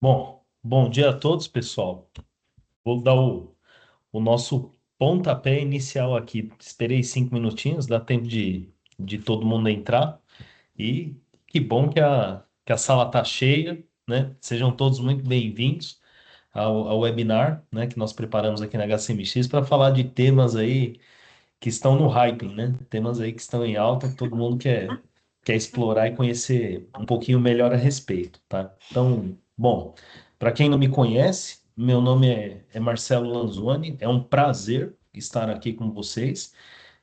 Bom, bom dia a todos, pessoal. Vou dar o nosso pontapé inicial aqui. Esperei 5 minutinhos, dá tempo de todo mundo entrar. E que bom que a sala está cheia, né? Sejam todos muito bem-vindos ao webinar, né, que nós preparamos aqui na HCMX para falar de temas aí que estão no hype, né? Temas aí que estão em alta, que todo mundo quer explorar e conhecer um pouquinho melhor a respeito, tá? Então, bom, para quem não me conhece, meu nome é Marcelo Lanzoni, é um prazer estar aqui com vocês.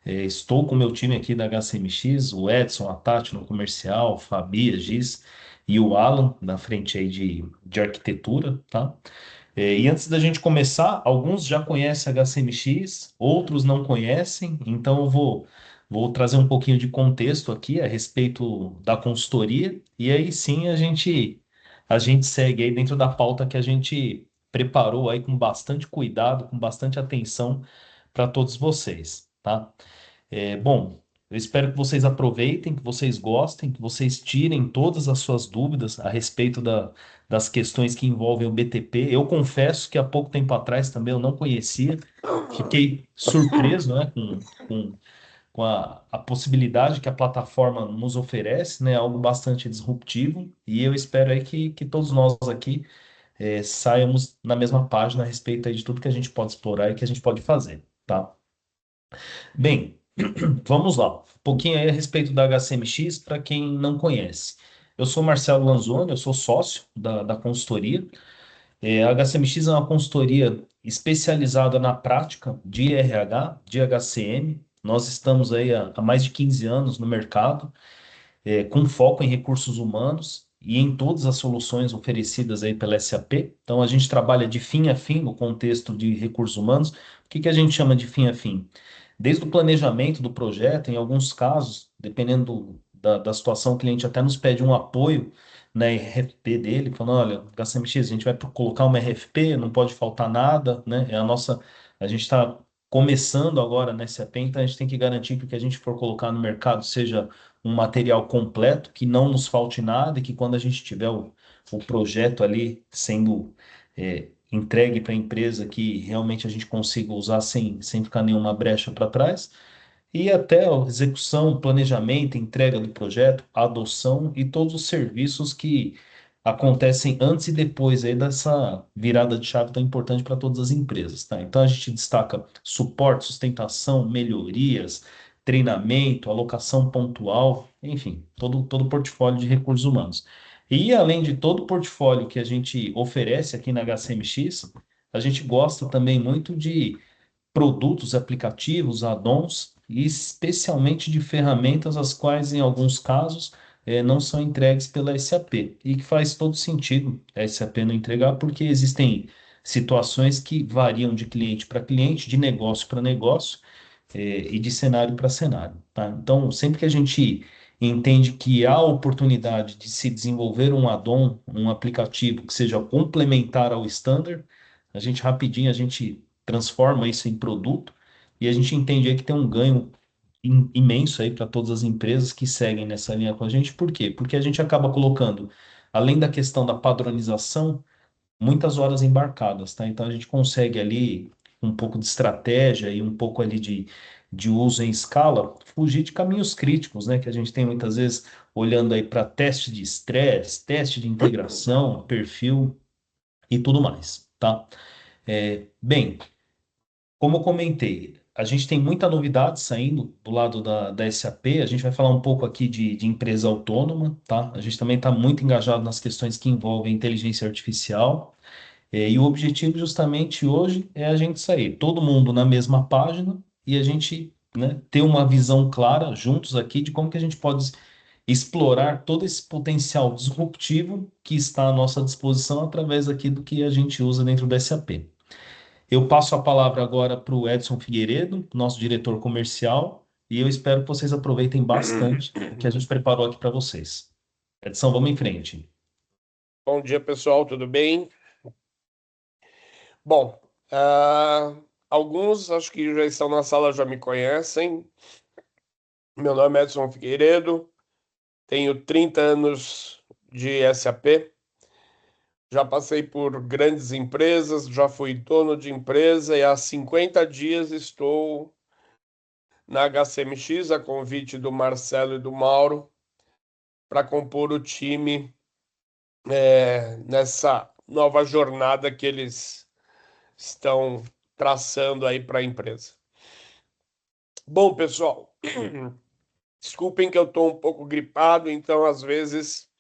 Estou com o meu time aqui da HCMX, o Edson, a Tati no comercial, Fabi, a Giz e o Alan na frente aí de arquitetura, tá? E antes da gente começar, alguns já conhecem a HCMX, outros não conhecem, então vou trazer um pouquinho de contexto aqui a respeito da consultoria, e aí sim a gente segue aí dentro da pauta que a gente preparou aí com bastante cuidado, com bastante atenção para todos vocês, tá? Bom, eu espero que vocês aproveitem, que vocês gostem, que vocês tirem todas as suas dúvidas a respeito das questões que envolvem o BTP. Eu confesso que há pouco tempo atrás também eu não conhecia, fiquei surpreso, né, com, com a possibilidade que a plataforma nos oferece, né, algo bastante disruptivo, e eu espero aí que todos nós aqui saiamos na mesma página a respeito aí de tudo que a gente pode explorar e que a gente pode fazer, tá? Bem, vamos lá. Um pouquinho aí a respeito da HCMX para quem não conhece. Eu sou Marcelo Lanzoni, eu sou sócio da consultoria. A HCMX é uma consultoria especializada na prática de RH, de HCM. Nós estamos aí há mais de 15 anos no mercado, com foco em recursos humanos e em todas as soluções oferecidas aí pela SAP. Então, a gente trabalha de fim a fim no contexto de recursos humanos. O que a gente chama de fim a fim? Desde o planejamento do projeto, em alguns casos, dependendo da situação, o cliente até nos pede um apoio na RFP dele, falando, olha, HCMX, a gente vai colocar uma RFP, não pode faltar nada, né? A gente está começando agora nessa SAP, então a gente tem que garantir que o que a gente for colocar no mercado seja um material completo, que não nos falte nada e que quando a gente tiver o projeto ali sendo entregue para a empresa, que realmente a gente consiga usar sem ficar nenhuma brecha para trás. E até a execução, planejamento, entrega do projeto, adoção e todos os serviços que acontecem antes e depois aí dessa virada de chave tão importante para todas as empresas, tá? Então a gente destaca suporte, sustentação, melhorias, treinamento, alocação pontual, enfim, todo o portfólio de recursos humanos. E além de todo o portfólio que a gente oferece aqui na HCMX, a gente gosta também muito de produtos, aplicativos, add-ons, e especialmente de ferramentas as quais, em alguns casos, não são entregues pela SAP. E que faz todo sentido a SAP não entregar, porque existem situações que variam de cliente para cliente, de negócio para negócio, e de cenário para cenário, tá? Então, sempre que a gente entende que há oportunidade de se desenvolver um add-on, um aplicativo que seja complementar ao standard, a gente transforma isso em produto e a gente entende aí que tem um ganho imenso aí para todas as empresas que seguem nessa linha com a gente. Por quê? Porque a gente acaba colocando além da questão da padronização, muitas horas embarcadas, tá? Então a gente consegue ali um pouco de estratégia e um pouco ali de uso em escala, fugir de caminhos críticos, né? Que a gente tem muitas vezes olhando aí para teste de estresse, teste de integração, perfil e tudo mais, tá? Bem, como eu comentei, a gente tem muita novidade saindo do lado da SAP. A gente vai falar um pouco aqui de empresa autônoma, tá? A gente também está muito engajado nas questões que envolvem inteligência artificial. E o objetivo justamente hoje é a gente sair todo mundo na mesma página e a gente, né, ter uma visão clara juntos aqui de como que a gente pode explorar todo esse potencial disruptivo que está à nossa disposição através aqui do que a gente usa dentro da SAP. Eu passo a palavra agora para o Edson Figueiredo, nosso diretor comercial, e eu espero que vocês aproveitem bastante o que a gente preparou aqui para vocês. Edson, vamos em frente. Bom dia, pessoal, tudo bem? Bom, alguns acho que já estão na sala, já me conhecem. Meu nome é Edson Figueiredo, tenho 30 anos de SAP, já passei por grandes empresas, já fui dono de empresa e há 50 dias estou na HCMX, a convite do Marcelo e do Mauro, para compor o time nessa nova jornada que eles estão traçando aí para a empresa. Bom, pessoal, desculpem que eu estou um pouco gripado, então às vezes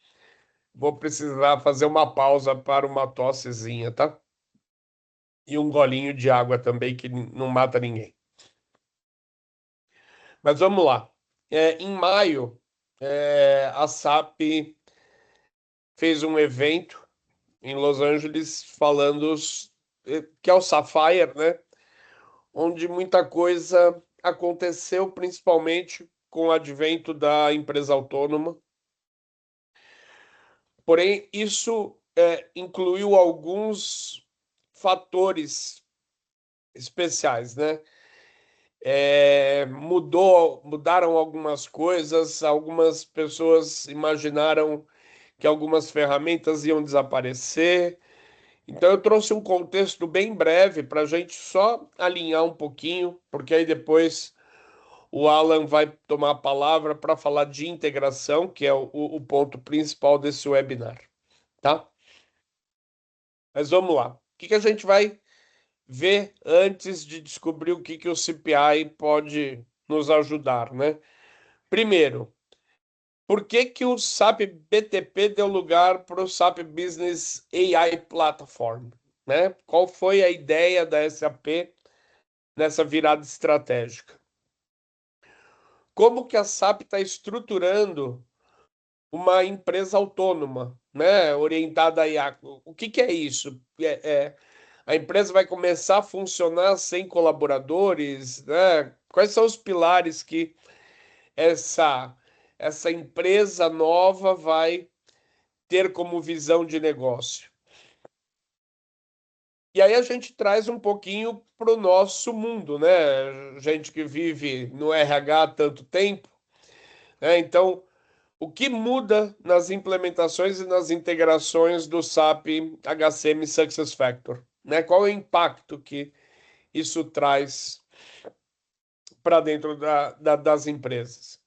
vou precisar fazer uma pausa para uma tossezinha, tá? E um golinho de água também, que não mata ninguém. Mas vamos lá. Em maio, a SAP fez um evento em Los Angeles falando que é o Sapphire, né? Onde muita coisa aconteceu, principalmente com o advento da empresa autônoma. Porém, isso incluiu alguns fatores especiais, né? Mudaram algumas coisas, algumas pessoas imaginaram que algumas ferramentas iam desaparecer. Então, eu trouxe um contexto bem breve para a gente só alinhar um pouquinho, porque aí depois o Alan vai tomar a palavra para falar de integração, que é o ponto principal desse webinar, tá? Mas vamos lá. O que a gente vai ver antes de descobrir o que o CPI pode nos ajudar, né? Primeiro, por que o SAP BTP deu lugar para o SAP Business AI Platform, né? Qual foi a ideia da SAP nessa virada estratégica? Como que a SAP está estruturando uma empresa autônoma, né? Orientada a IA? O que é isso? A empresa vai começar a funcionar sem colaboradores, né? Quais são os pilares que essa essa empresa nova vai ter como visão de negócio? E aí a gente traz um pouquinho para o nosso mundo, né? Gente que vive no RH há tanto tempo, né? Então, o que muda nas implementações e nas integrações do SAP HCM SuccessFactors, né? Qual é o impacto que isso traz para dentro das empresas?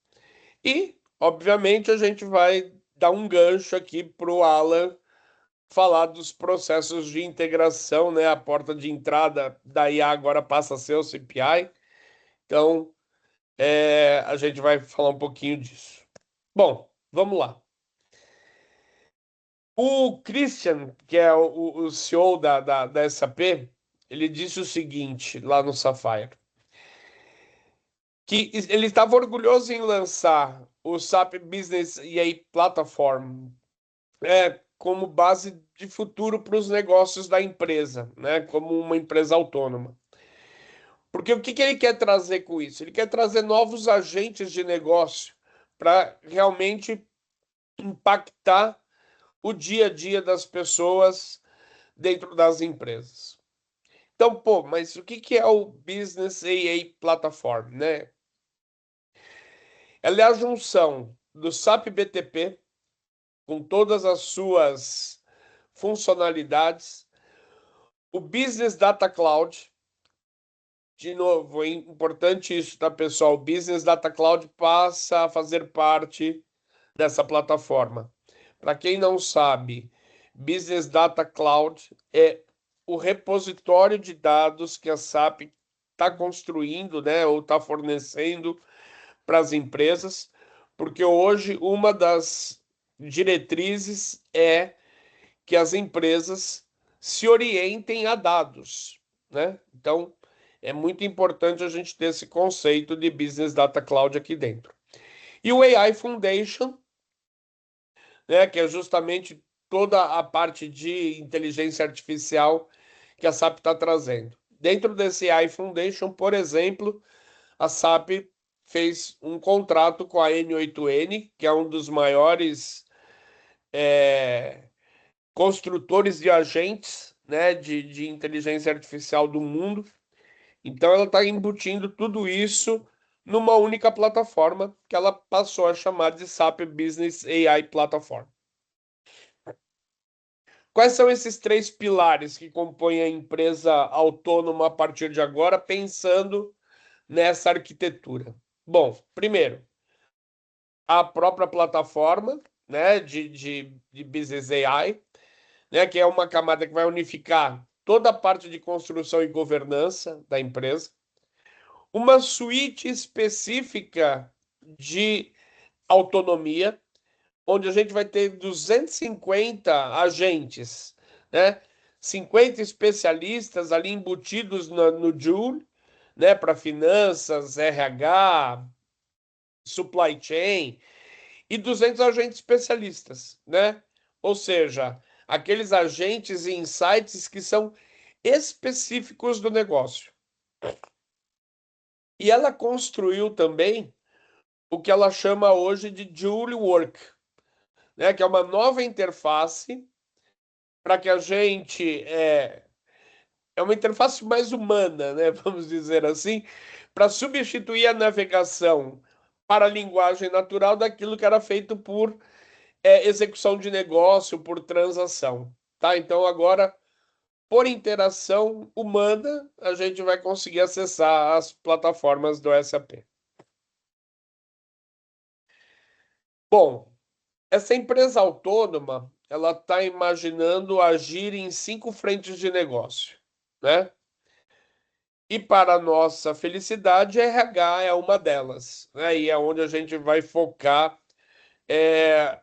E, obviamente, a gente vai dar um gancho aqui para o Alan falar dos processos de integração, né? A porta de entrada da IA agora passa a ser o CPI. Então, a gente vai falar um pouquinho disso. Bom, vamos lá. O Christian, que é o CEO da SAP, ele disse o seguinte lá no Sapphire, que ele estava orgulhoso em lançar o SAP Business AI Platform como base de futuro para os negócios da empresa, né, como uma empresa autônoma. Porque o que ele quer trazer com isso? Ele quer trazer novos agentes de negócio para realmente impactar o dia a dia das pessoas dentro das empresas. Então, pô, mas o que é o Business AI Platform, né? Ela é a junção do SAP BTP com todas as suas funcionalidades. O Business Data Cloud, de novo, é importante isso, tá, pessoal? O Business Data Cloud passa a fazer parte dessa plataforma. Para quem não sabe, Business Data Cloud é o repositório de dados que a SAP está construindo, né, ou está fornecendo para as empresas, porque hoje uma das diretrizes é que as empresas se orientem a dados, né? Então, é muito importante a gente ter esse conceito de Business Data Cloud aqui dentro. E o AI Foundation, né, que é justamente toda a parte de inteligência artificial que a SAP está trazendo. Dentro desse AI Foundation, por exemplo, a SAP fez um contrato com a N8N, que é um dos maiores construtores de agentes, né, de inteligência artificial do mundo. Então, ela está embutindo tudo isso numa única plataforma que ela passou a chamar de SAP Business AI Platform. Quais são esses três pilares que compõem a empresa autônoma a partir de agora, pensando nessa arquitetura? Bom, primeiro, a própria plataforma, né, de Business AI, né, que é uma camada que vai unificar toda a parte de construção e governança da empresa, uma suíte específica de autonomia, onde a gente vai ter 250 agentes, né? 50 especialistas ali embutidos no Joule, né? Para finanças, RH, supply chain, e 200 agentes especialistas, né? Ou seja, aqueles agentes e insights que são específicos do negócio. E ela construiu também o que ela chama hoje de Joule Work, né? Que é uma nova interface para que a gente é uma interface mais humana, né? Vamos dizer assim, para substituir a navegação para a linguagem natural daquilo que era feito por execução de negócio, por transação, tá? Então agora, por interação humana, a gente vai conseguir acessar as plataformas do SAP. Bom, essa empresa autônoma, ela está imaginando agir em 5 frentes de negócio, né? E para nossa felicidade, RH é uma delas, né? E é onde a gente vai focar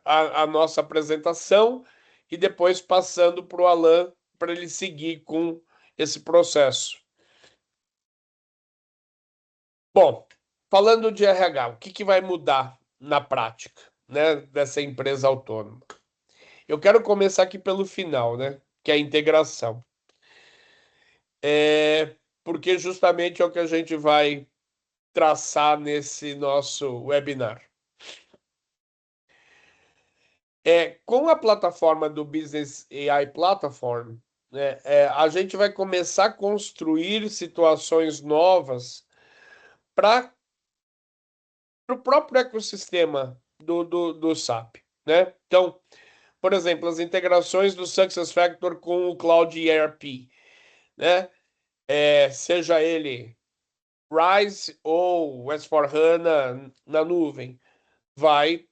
a nossa apresentação e depois passando para o Alan para ele seguir com esse processo. Bom, falando de RH, o que vai mudar na prática, né, dessa empresa autônoma? Eu quero começar aqui pelo final, né, que é a integração. Porque justamente é o que a gente vai traçar nesse nosso webinar. Com a plataforma do Business AI Platform, né, a gente vai começar a construir situações novas para o próprio ecossistema do SAP, né? Então, por exemplo, as integrações do SuccessFactors com o Cloud ERP, né? Seja ele RISE ou S/4HANA na nuvem, vai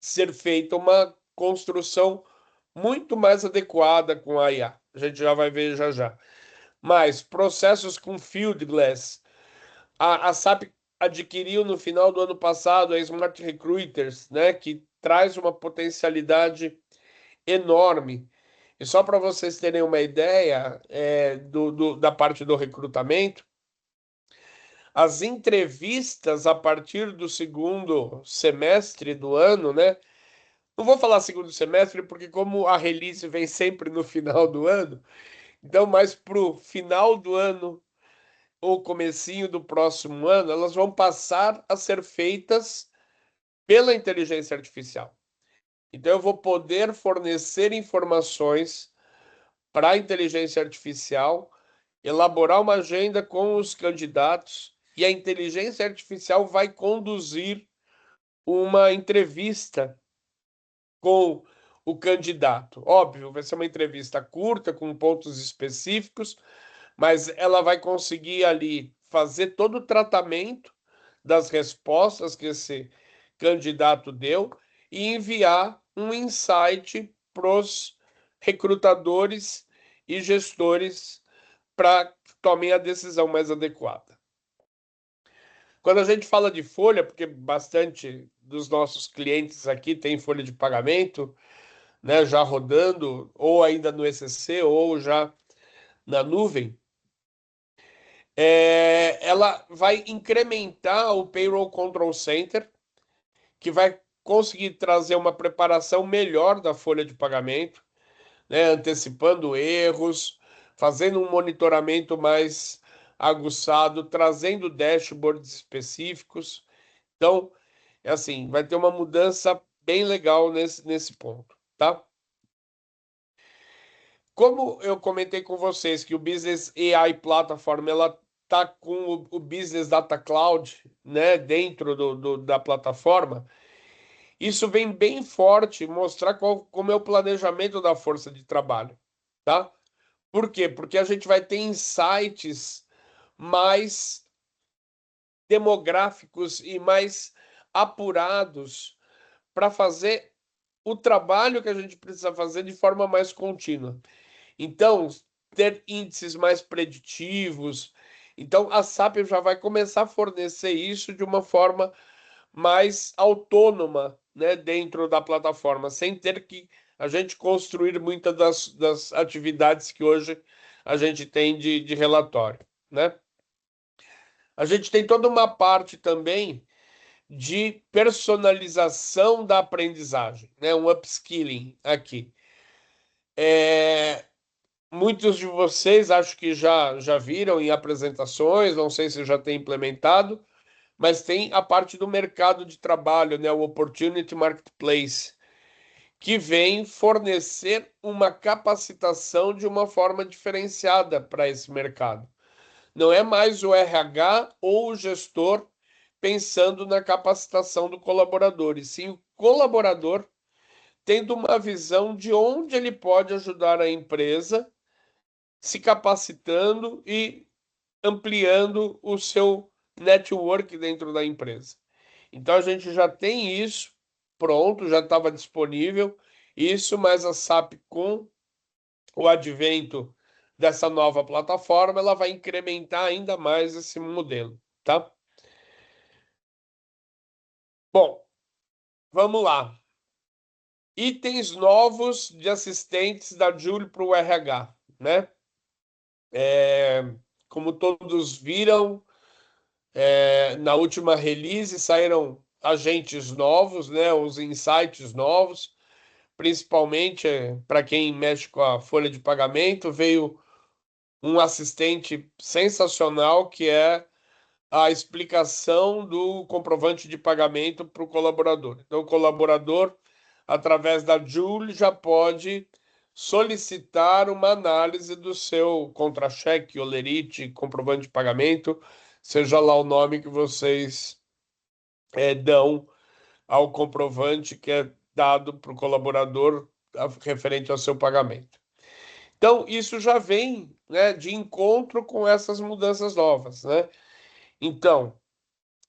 ser feita uma construção muito mais adequada com a IA. A gente já vai ver já já. Mas processos com Field Glass. A SAP adquiriu no final do ano passado a Smart Recruiters, né, que traz uma potencialidade enorme. E só para vocês terem uma ideia da parte do recrutamento, as entrevistas a partir do segundo semestre do ano, né? Não vou falar segundo semestre, porque como a release vem sempre no final do ano, então mais para o final do ano ou comecinho do próximo ano, elas vão passar a ser feitas pela inteligência artificial. Então eu vou poder fornecer informações para a inteligência artificial, elaborar uma agenda com os candidatos e a inteligência artificial vai conduzir uma entrevista com o candidato. Óbvio, vai ser uma entrevista curta, com pontos específicos, mas ela vai conseguir ali fazer todo o tratamento das respostas que esse candidato deu e enviar um insight para os recrutadores e gestores para que tomem a decisão mais adequada. Quando a gente fala de folha, porque bastante dos nossos clientes aqui tem folha de pagamento, né, já rodando, ou ainda no ECC, ou já na nuvem, ela vai incrementar o Payroll Control Center, que vai conseguir trazer uma preparação melhor da folha de pagamento, né, antecipando erros, fazendo um monitoramento mais aguçado, trazendo dashboards específicos. Então, é assim, vai ter uma mudança bem legal nesse ponto, tá? Como eu comentei com vocês que o Business AI Platform ela tá com o Business Data Cloud, né, dentro da plataforma, isso vem bem forte mostrar como é o planejamento da força de trabalho, tá? Por quê? Porque a gente vai ter insights mais demográficos e mais apurados para fazer o trabalho que a gente precisa fazer de forma mais contínua. Então, ter índices mais preditivos. Então, a SAP já vai começar a fornecer isso de uma forma mais autônoma, né, dentro da plataforma, sem ter que a gente construir muitas das atividades que hoje a gente tem de relatório, né? A gente tem toda uma parte também de personalização da aprendizagem, né? Um upskilling aqui. Muitos de vocês acho que já viram em apresentações, não sei se já tem implementado, mas tem a parte do mercado de trabalho, né? O Opportunity Marketplace, que vem fornecer uma capacitação de uma forma diferenciada para esse mercado. Não é mais o RH ou o gestor pensando na capacitação do colaborador, e sim o colaborador tendo uma visão de onde ele pode ajudar a empresa, se capacitando e ampliando o seu network dentro da empresa. Então a gente já tem isso pronto, já estava disponível isso, mas a SAP com o advento dessa nova plataforma, ela vai incrementar ainda mais esse modelo, tá? Bom, vamos lá. Itens novos de assistentes da Joule para o RH, né? Como todos viram, na última release saíram agentes novos, né? Os insights novos, principalmente para quem mexe com a folha de pagamento, veio um assistente sensacional que é a explicação do comprovante de pagamento para o colaborador. Então, o colaborador, através da Joule, já pode solicitar uma análise do seu contra-cheque, olerite, comprovante de pagamento, seja lá o nome que vocês dão ao comprovante que é dado para o colaborador referente ao seu pagamento. Então, isso já vem, né, de encontro com essas mudanças novas, né? Então,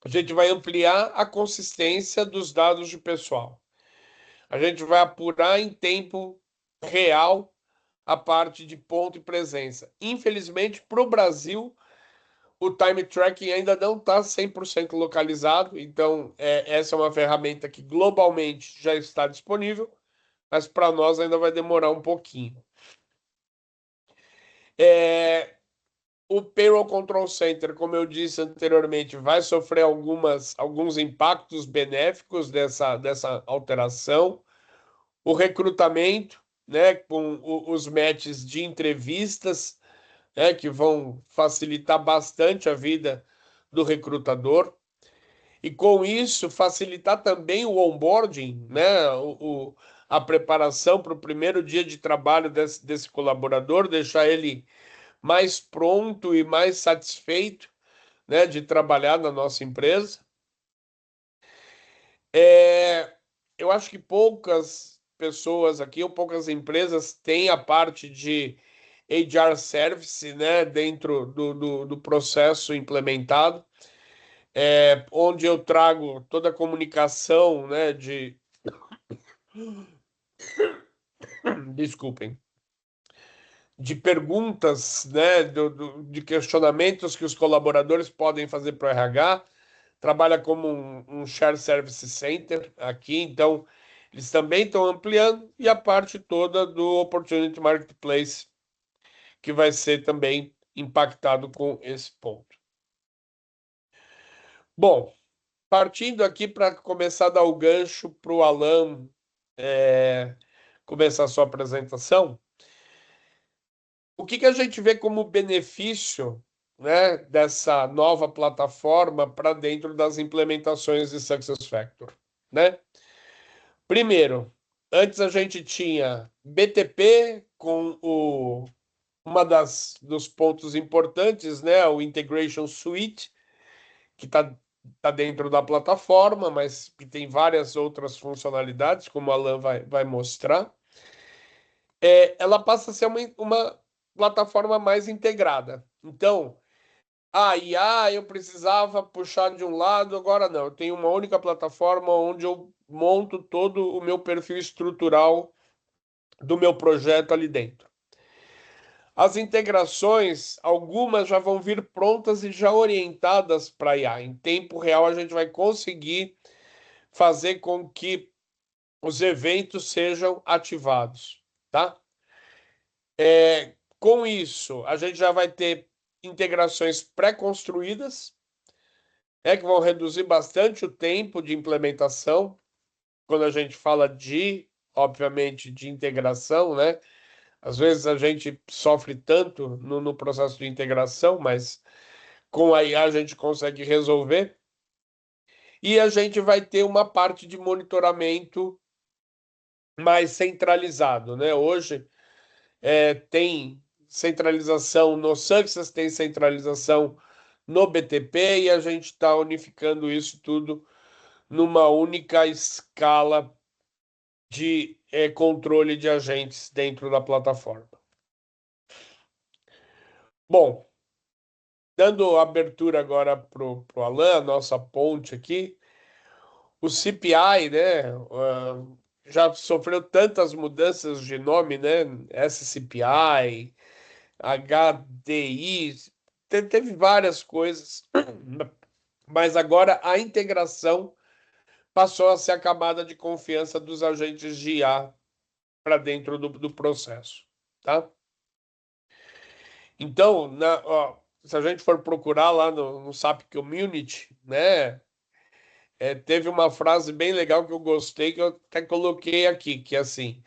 a gente vai ampliar a consistência dos dados de pessoal. A gente vai apurar em tempo real a parte de ponto e presença. Infelizmente, para o Brasil, o time tracking ainda não está 100% localizado, então essa é uma ferramenta que globalmente já está disponível, mas para nós ainda vai demorar um pouquinho. O Payroll Control Center, como eu disse anteriormente, vai sofrer alguns impactos benéficos dessa alteração. O recrutamento, né, com os matches de entrevistas, né, que vão facilitar bastante a vida do recrutador. E com isso, facilitar também o onboarding, né, a preparação para o primeiro dia de trabalho desse colaborador, deixar ele mais pronto e mais satisfeito, né, de trabalhar na nossa empresa. Eu acho que poucas pessoas aqui, ou poucas empresas têm a parte de HR Service, né, dentro do processo implementado, onde eu trago toda a comunicação, né, desculpem, de perguntas, né, de questionamentos que os colaboradores podem fazer para o RH. Trabalha como um Shared Service Center aqui, então eles também estão ampliando, e a parte toda do Opportunity Marketplace, que vai ser também impactado com esse ponto. Bom, partindo aqui para começar a dar o gancho para o Alan começar a sua apresentação, o que a gente vê como benefício, né, dessa nova plataforma para dentro das implementações de SuccessFactors, né? Primeiro, antes a gente tinha BTP com uma dos pontos importantes, né, o Integration Suite, que tá dentro da plataforma, mas que tem várias outras funcionalidades, como a Alan vai mostrar. Ela passa a ser uma plataforma mais integrada. Então, a IA eu precisava puxar de um lado, agora não. Eu tenho uma única plataforma onde eu monto todo o meu perfil estrutural do meu projeto ali dentro. As integrações, algumas já vão vir prontas e já orientadas para IA. Em tempo real, a gente vai conseguir fazer com que os eventos sejam ativados, tá? Com isso, a gente já vai ter integrações pré-construídas, que vão reduzir bastante o tempo de implementação, quando a gente fala obviamente, de integração, né? Às vezes a gente sofre tanto no processo de integração, mas com a IA a gente consegue resolver. E a gente vai ter uma parte de monitoramento mais centralizado, né? Hoje tem centralização no Success, tem centralização no BTP, e a gente está unificando isso tudo numa única escala de controle de agentes dentro da plataforma. Bom, dando abertura agora para o Alan, nossa ponte aqui, o CPI, né, já sofreu tantas mudanças de nome, né, SCPI, HDI, teve várias coisas, mas agora a integração passou a ser a camada de confiança dos agentes de IA para dentro do processo, tá? Então, ó, se a gente for procurar lá no SAP Community, né, teve uma frase bem legal que eu gostei, que eu até coloquei aqui, que é assim: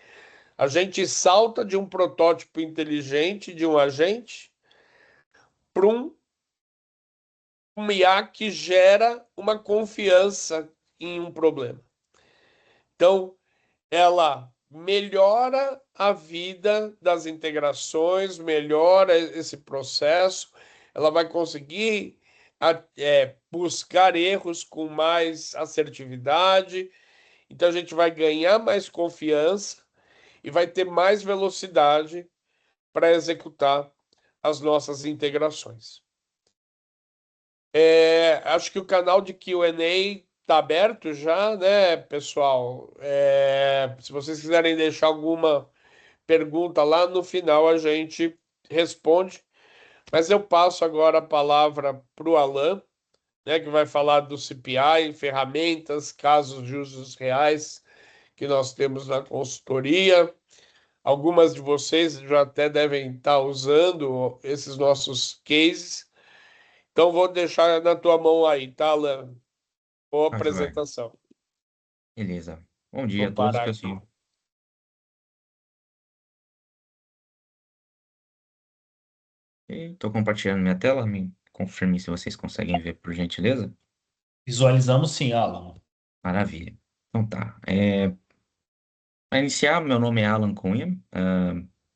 a gente salta de um protótipo inteligente de um agente para um IA que gera uma confiança em um problema. Então, ela melhora a vida das integrações, melhora esse processo, ela vai conseguir buscar erros com mais assertividade, então a gente vai ganhar mais confiança e vai ter mais velocidade para executar as nossas integrações. Acho que o canal de Q&A está aberto já, né, pessoal? Se vocês quiserem deixar alguma pergunta lá, no final a gente responde. Mas eu passo agora a palavra para o Alan, né, que vai falar do CPI, ferramentas, casos de usos reais que nós temos na consultoria. Algumas de vocês já até devem estar usando esses nossos cases. Então, vou deixar na tua mão aí, tá, Alan? Boa Tá, joia. apresentação. Beleza. Bom dia Vou a todos, parar aqui. pessoal. Estou compartilhando minha tela. Me confirme se vocês conseguem ver, por gentileza. Visualizamos sim, Alan. Maravilha. Então tá. Para iniciar, meu nome é Alan Cunha.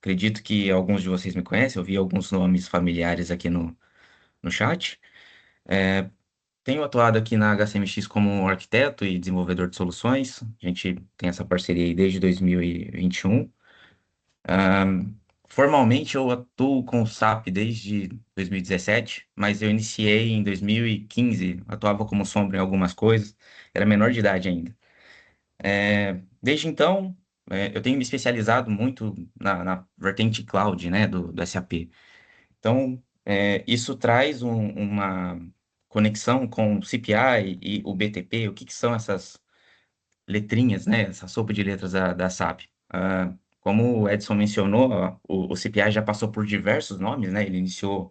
Acredito que alguns de vocês me conhecem. Eu vi alguns nomes familiares aqui no chat. Tenho atuado aqui na HCMX como arquiteto e desenvolvedor de soluções. A gente tem essa parceria aí desde 2021. Ahn, Formalmente eu atuo com o SAP desde 2017, mas eu iniciei em 2015, atuava como sombra em algumas coisas, era menor de idade ainda. Desde então, eu tenho me especializado muito na vertente cloud, né, do SAP. Então, isso traz uma conexão com o CPI e o BTP. O que que são essas letrinhas, né? Essa sopa de letras da SAP. Como o Edson mencionou, ó, o CPI já passou por diversos nomes, né? Ele iniciou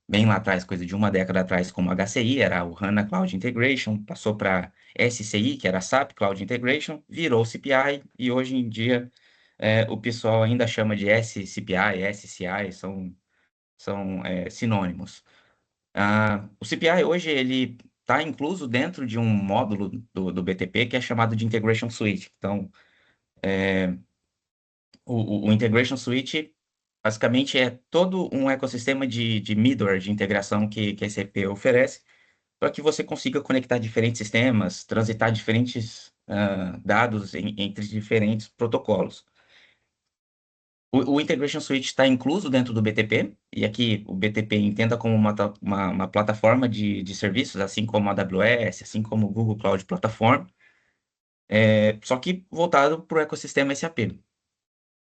bem lá atrás, coisa de uma década atrás, como HCI, era o HANA Cloud Integration, passou para SCI, que era SAP Cloud Integration, virou CPI, e hoje em dia o pessoal ainda chama de SCPI, SCI, são sinônimos. O CPI hoje ele está incluso dentro de um módulo do BTP que é chamado de Integration Suite. Então, o Integration Suite basicamente é todo um ecossistema de middleware, de integração que a SAP oferece para que você consiga conectar diferentes sistemas, transitar diferentes dados entre diferentes protocolos. O Integration Suite está incluso dentro do BTP, e aqui o BTP entenda como uma plataforma de serviços, assim como a AWS, assim como o Google Cloud Platform, só que voltado para o ecossistema SAP.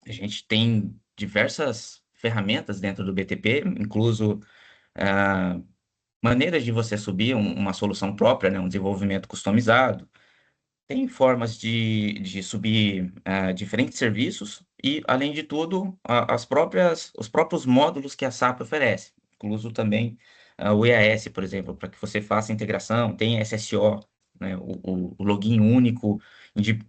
A gente tem diversas ferramentas dentro do BTP, incluso ah, maneiras de você subir uma solução própria, né, um desenvolvimento customizado. Tem formas de subir diferentes serviços e, além de tudo, os próprios módulos que a SAP oferece, incluso também o EAS, por exemplo, para que você faça a integração, tem SSO, né, o login único,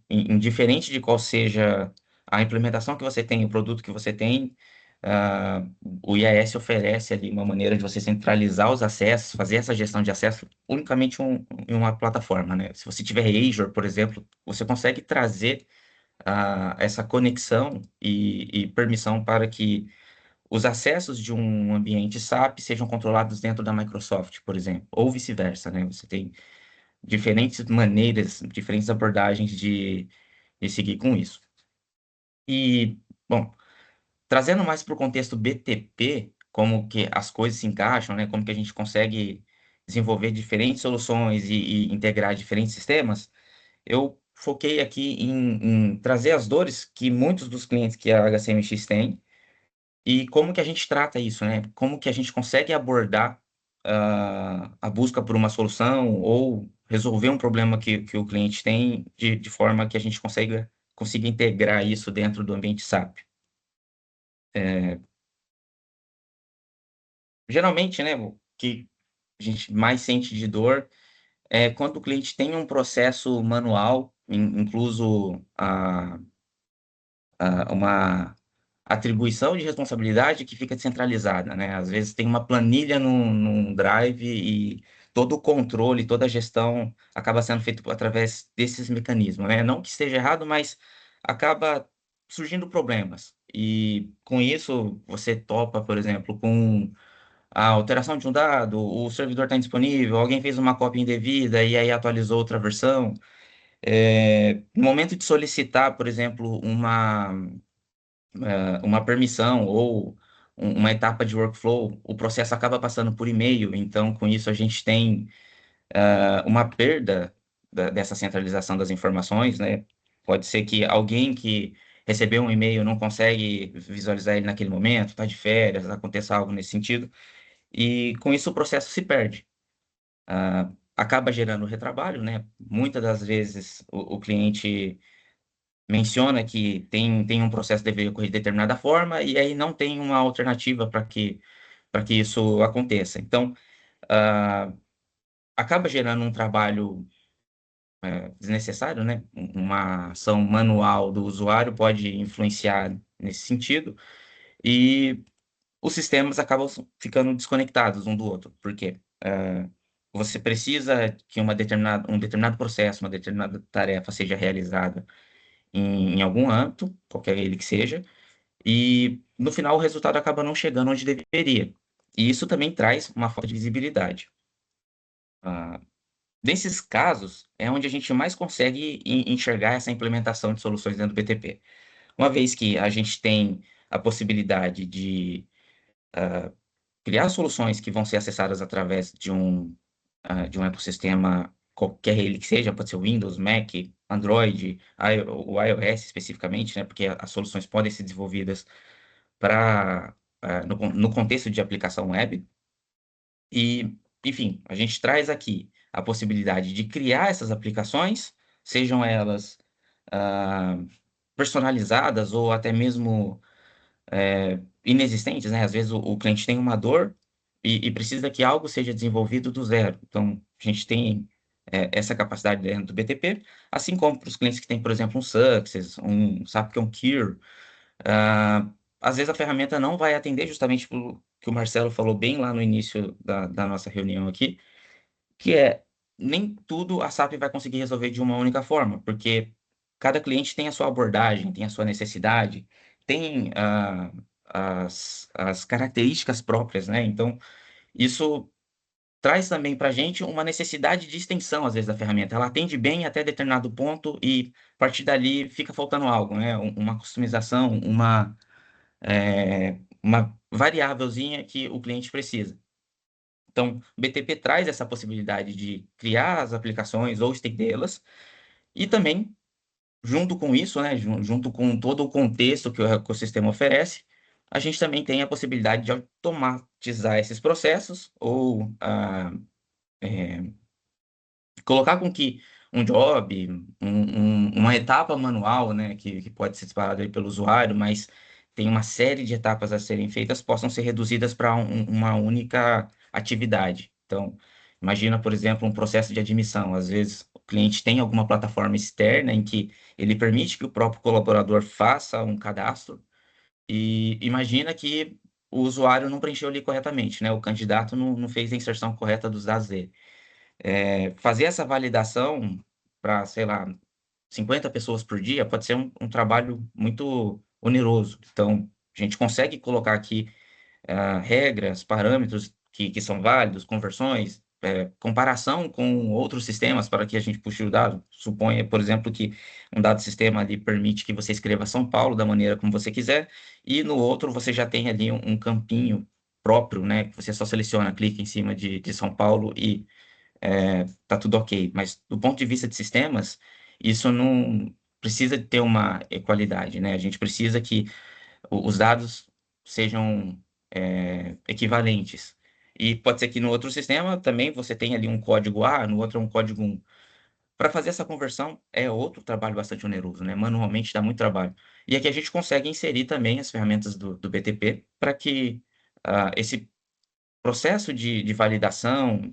indiferente de qual seja a implementação que você tem, o produto que você tem, ah, o IAS oferece ali uma maneira de você centralizar os acessos, fazer essa gestão de acesso unicamente em uma plataforma, né? Se você tiver Azure, por exemplo, você consegue trazer essa conexão e permissão para que os acessos de um ambiente SAP sejam controlados dentro da Microsoft, por exemplo, ou vice-versa, né? Você tem diferentes maneiras, diferentes abordagens de seguir com isso. E, bom, trazendo mais para o contexto BTP, como que as coisas se encaixam, né? Como que a gente consegue desenvolver diferentes soluções e integrar diferentes sistemas, eu foquei aqui em trazer as dores que muitos dos clientes que a HCMX tem e como que a gente trata isso, né? Como que a gente consegue abordar a busca por uma solução ou resolver um problema que o cliente tem de forma que a gente consiga integrar isso dentro do ambiente SAP. Geralmente, né, o que a gente mais sente de dor é quando o cliente tem um processo manual, incluso uma atribuição de responsabilidade que fica descentralizada, né? Às vezes tem uma planilha num Drive e todo o controle, toda a gestão acaba sendo feito através desses mecanismos, né? Não que esteja errado, mas acaba surgindo problemas. E com isso, você topa, por exemplo, com a alteração de um dado, o servidor está indisponível, alguém fez uma cópia indevida e aí atualizou outra versão. No momento de solicitar, por exemplo, uma permissão ou uma etapa de workflow, o processo acaba passando por e-mail, então com isso a gente tem uma perda dessa centralização das informações, né? Pode ser que alguém que recebeu um e-mail não consegue visualizar ele naquele momento, está de férias, aconteça algo nesse sentido, e com isso o processo se perde. Acaba gerando retrabalho, né? Muitas das vezes o cliente menciona que tem um processo que deveria ocorrer de determinada forma e aí não tem uma alternativa para que isso aconteça. Então, ah, acaba gerando um trabalho desnecessário, né? Uma ação manual do usuário pode influenciar nesse sentido e os sistemas acabam ficando desconectados um do outro. Por quê? Você precisa que um determinado processo, uma determinada tarefa seja realizada em algum âmbito, qualquer ele que seja, e no final o resultado acaba não chegando onde deveria. E isso também traz uma falta de visibilidade. Nesses casos, é onde a gente mais consegue enxergar essa implementação de soluções dentro do BTP. Uma vez que a gente tem a possibilidade de criar soluções que vão ser acessadas através de um ecossistema, qualquer ele que seja, pode ser Windows, Mac, Android, o iOS especificamente, né, porque as soluções podem ser desenvolvidas no contexto de aplicação web. E, enfim, a gente traz aqui a possibilidade de criar essas aplicações, sejam elas ah, personalizadas ou até mesmo inexistentes, né? Às vezes o cliente tem uma dor e precisa que algo seja desenvolvido do zero. Então, a gente tem essa capacidade dentro do BTP, assim como para os clientes que têm, por exemplo, um Success, um SAP que é um Cure. Às vezes a ferramenta não vai atender justamente pelo que o Marcelo falou bem lá no início da nossa reunião aqui, que é nem tudo a SAP vai conseguir resolver de uma única forma, porque cada cliente tem a sua abordagem, tem a sua necessidade, tem as características próprias, né? Então, isso traz também para a gente uma necessidade de extensão, às vezes, da ferramenta. Ela atende bem até determinado ponto e, a partir dali, fica faltando algo, né? Uma customização, uma variávelzinha que o cliente precisa. Então, o BTP traz essa possibilidade de criar as aplicações ou estendê-las, e também, junto com isso, né, junto com todo o contexto que o ecossistema oferece, a gente também tem a possibilidade de automatizar esses processos ou colocar com que um job, uma etapa manual, né, que pode ser disparada aí pelo usuário, mas tem uma série de etapas a serem feitas, possam ser reduzidas para uma única atividade. Então, imagina, por exemplo, um processo de admissão. Às vezes, o cliente tem alguma plataforma externa em que ele permite que o próprio colaborador faça um cadastro e imagina que o usuário não preencheu ali corretamente, né? O candidato não fez a inserção correta dos dados dele. Fazer essa validação para, sei lá, 50 pessoas por dia pode ser um trabalho muito oneroso. Então, a gente consegue colocar aqui regras, parâmetros que são válidos, conversões, comparação com outros sistemas para que a gente puxe o dado. Suponha, por exemplo, que um dado sistema ali permite que você escreva São Paulo da maneira como você quiser, e no outro você já tem ali um campinho próprio, né? Que você só seleciona, clica em cima de São Paulo e tá tudo ok. Mas do ponto de vista de sistemas, isso não precisa ter uma equalidade, né? A gente precisa que os dados sejam equivalentes. E pode ser que no outro sistema também você tenha ali um código A, no outro é um código 1. Para fazer essa conversão é outro trabalho bastante oneroso, né? Manualmente dá muito trabalho. E aqui a gente consegue inserir também as ferramentas do BTP para que esse processo de validação,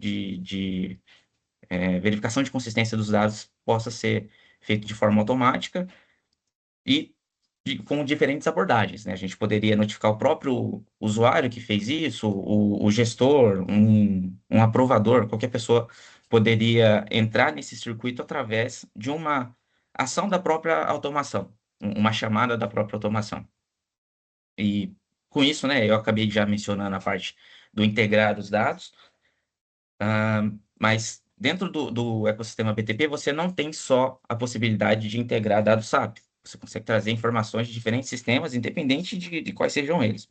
verificação de consistência dos dados possa ser feito de forma automática e com diferentes abordagens, né? A gente poderia notificar o próprio usuário que fez isso, o gestor, um aprovador, qualquer pessoa poderia entrar nesse circuito através de uma ação da própria automação, uma chamada da própria automação. E com isso, né, eu acabei já mencionando a parte do integrar os dados, mas dentro do ecossistema BTP, você não tem só a possibilidade de integrar dados SAP. Você consegue trazer informações de diferentes sistemas, independente de quais sejam eles.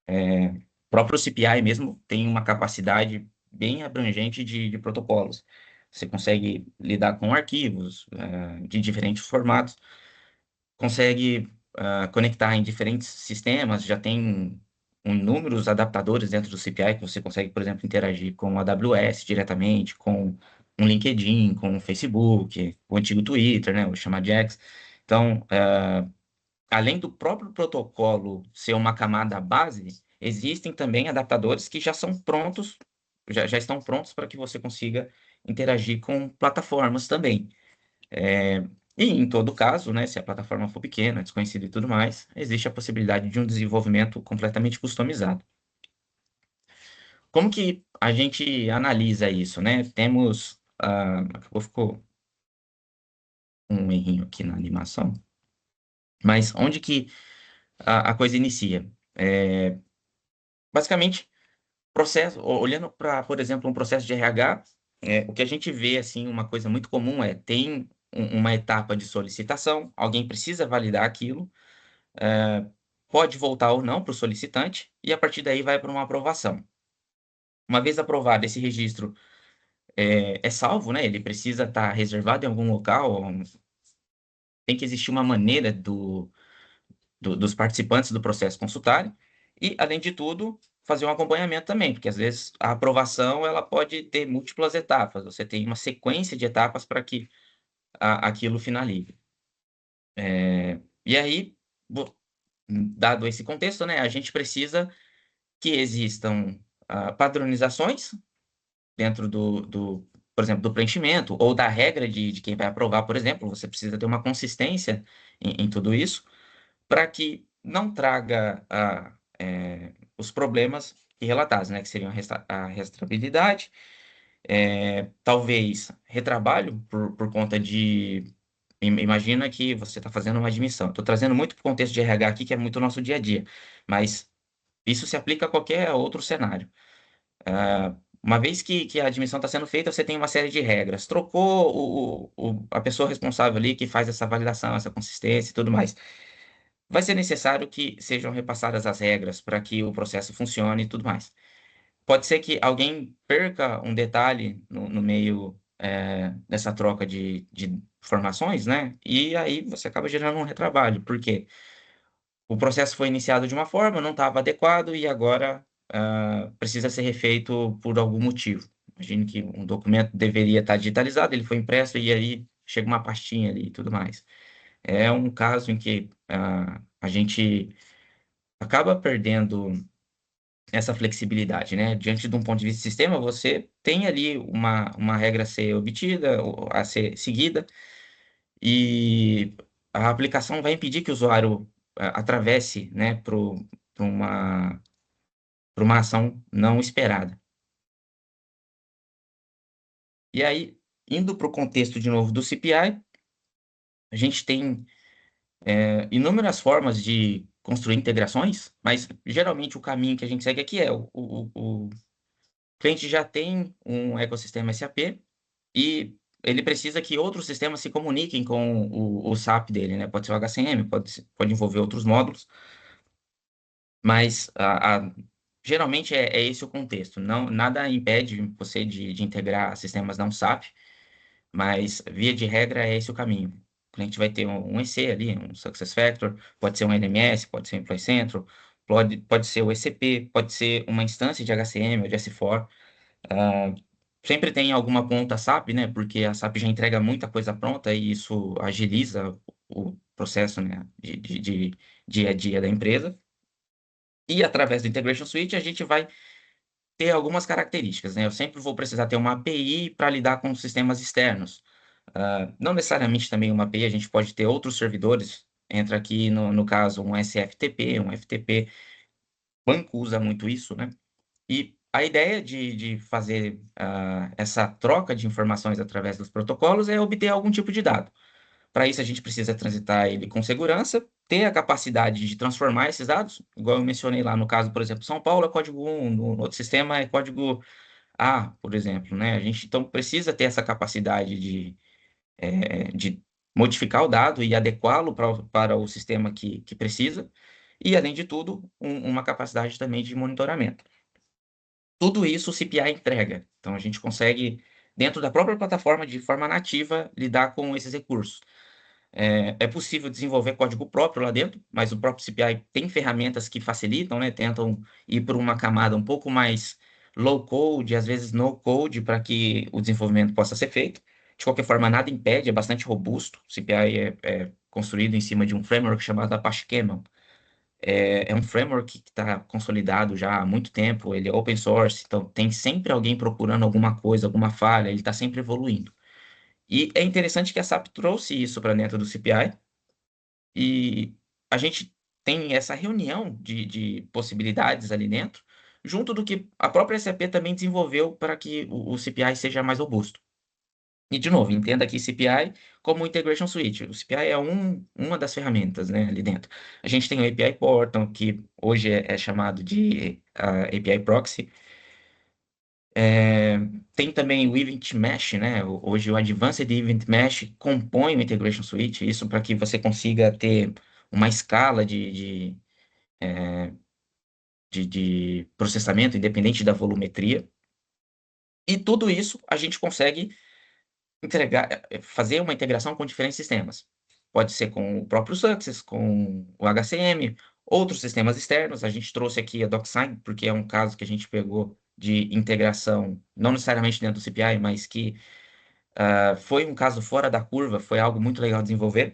O próprio CPI mesmo tem uma capacidade bem abrangente de protocolos. Você consegue lidar com arquivos, de diferentes formatos, consegue conectar em diferentes sistemas, já tem inúmeros adaptadores dentro do CPI que você consegue, por exemplo, interagir com a AWS diretamente, com um LinkedIn, com o Facebook, o antigo Twitter, né, o chamado X. Então, além do próprio protocolo ser uma camada base, existem também adaptadores que já são prontos, já estão prontos para que você consiga interagir com plataformas também. E em todo caso, né, se a plataforma for pequena, desconhecida e tudo mais, existe a possibilidade de um desenvolvimento completamente customizado. Como que a gente analisa isso, né? Temos, ficou um errinho aqui na animação, mas onde que a coisa inicia? Basicamente, olhando para, por exemplo, um processo de RH, o que a gente vê, assim, uma coisa muito comum tem uma etapa de solicitação, alguém precisa validar aquilo, pode voltar ou não para o solicitante, e a partir daí vai para uma aprovação. Uma vez aprovado, esse registro é salvo, né? Ele precisa estar reservado em algum local, tem que existir uma maneira dos participantes do processo consultarem, e, além de tudo, fazer um acompanhamento também, porque às vezes a aprovação ela pode ter múltiplas etapas, você tem uma sequência de etapas para que aquilo finalize. E aí, dado esse contexto, né, a gente precisa que existam padronizações dentro por exemplo, do preenchimento, ou da regra de quem vai aprovar, por exemplo, você precisa ter uma consistência em tudo isso, para que não traga os problemas relatados, né, que seriam a restabilidade, talvez retrabalho por conta de. Imagina que você está fazendo uma admissão. Estou trazendo muito para o contexto de RH aqui, que é muito o nosso dia a dia, mas isso se aplica a qualquer outro cenário. Uma vez que a admissão está sendo feita, você tem uma série de regras. Trocou a pessoa responsável ali que faz essa validação, essa consistência e tudo mais. Vai ser necessário que sejam repassadas as regras para que o processo funcione e tudo mais. Pode ser que alguém perca um detalhe no meio dessa troca de informações, né? E aí você acaba gerando um retrabalho. Por quê? O processo foi iniciado de uma forma, não estava adequado e agora precisa ser refeito por algum motivo. Imagine que um documento deveria estar digitalizado, ele foi impresso e aí chega uma pastinha ali e tudo mais. É um caso em que a gente acaba perdendo essa flexibilidade, né? Diante de um ponto de vista de sistema, você tem ali uma regra a ser obtida, ou a ser seguida, e a aplicação vai impedir que o usuário atravesse, né, para uma ação não esperada. E aí, indo para o contexto de novo do CPI, a gente tem inúmeras formas de construir integrações, mas geralmente o caminho que a gente segue aqui é o cliente já tem um ecossistema SAP e ele precisa que outros sistemas se comuniquem com o SAP dele, né? Pode ser o HCM, pode envolver outros módulos, mas geralmente é esse o contexto. Não, nada impede você de integrar sistemas não SAP, mas via de regra é esse o caminho. O cliente vai ter um EC ali, um SuccessFactors, pode ser um LMS, pode ser um Employee Central, pode ser o ECP, pode ser uma instância de HCM ou de S4. Sempre tem alguma ponta SAP, né? Porque a SAP já entrega muita coisa pronta e isso agiliza o processo, né, de dia a dia da empresa. E através do Integration Suite a gente vai ter algumas características, né? Eu sempre vou precisar ter uma API para lidar com sistemas externos. Não necessariamente também uma API, a gente pode ter outros servidores. Entra aqui, no caso, um SFTP, um FTP. Banco usa muito isso, né? E a ideia de fazer essa troca de informações através dos protocolos é obter algum tipo de dado. Para isso, a gente precisa transitar ele com segurança, ter a capacidade de transformar esses dados, igual eu mencionei lá no caso, por exemplo, São Paulo é código 1, no outro sistema é código A, por exemplo, né? A gente então precisa ter essa capacidade de modificar o dado e adequá-lo para o sistema que precisa, e, além de tudo, uma capacidade também de monitoramento. Tudo isso o CPI entrega. Então, a gente consegue, dentro da própria plataforma, de forma nativa, lidar com esses recursos. É possível desenvolver código próprio lá dentro, mas o próprio CPI tem ferramentas que facilitam, né? Tentam ir por uma camada um pouco mais low code, às vezes no code, para que o desenvolvimento possa ser feito. De qualquer forma, nada impede, é bastante robusto. O CPI é construído em cima de um framework chamado Apache Camel. É um framework que está consolidado já há muito tempo, ele é open source, então tem sempre alguém procurando alguma coisa, alguma falha, ele está sempre evoluindo. E é interessante que a SAP trouxe isso para dentro do CPI, e a gente tem essa reunião de possibilidades ali dentro, junto do que a própria SAP também desenvolveu para que o CPI seja mais robusto. E, de novo, entenda aqui CPI como Integration Suite. O CPI é uma das ferramentas, né, ali dentro. A gente tem o API Portal, que hoje é chamado de API Proxy. É, tem também o Event Mesh, né? Hoje o Advanced Event Mesh compõe o Integration Suite, isso para que você consiga ter uma escala de processamento independente da volumetria. E tudo isso a gente consegue fazer uma integração com diferentes sistemas. Pode ser com o próprio Success, com o HCM, outros sistemas externos. A gente trouxe aqui a DocSign, porque é um caso que a gente pegou de integração, não necessariamente dentro do CPI, mas que foi um caso fora da curva, foi algo muito legal de desenvolver.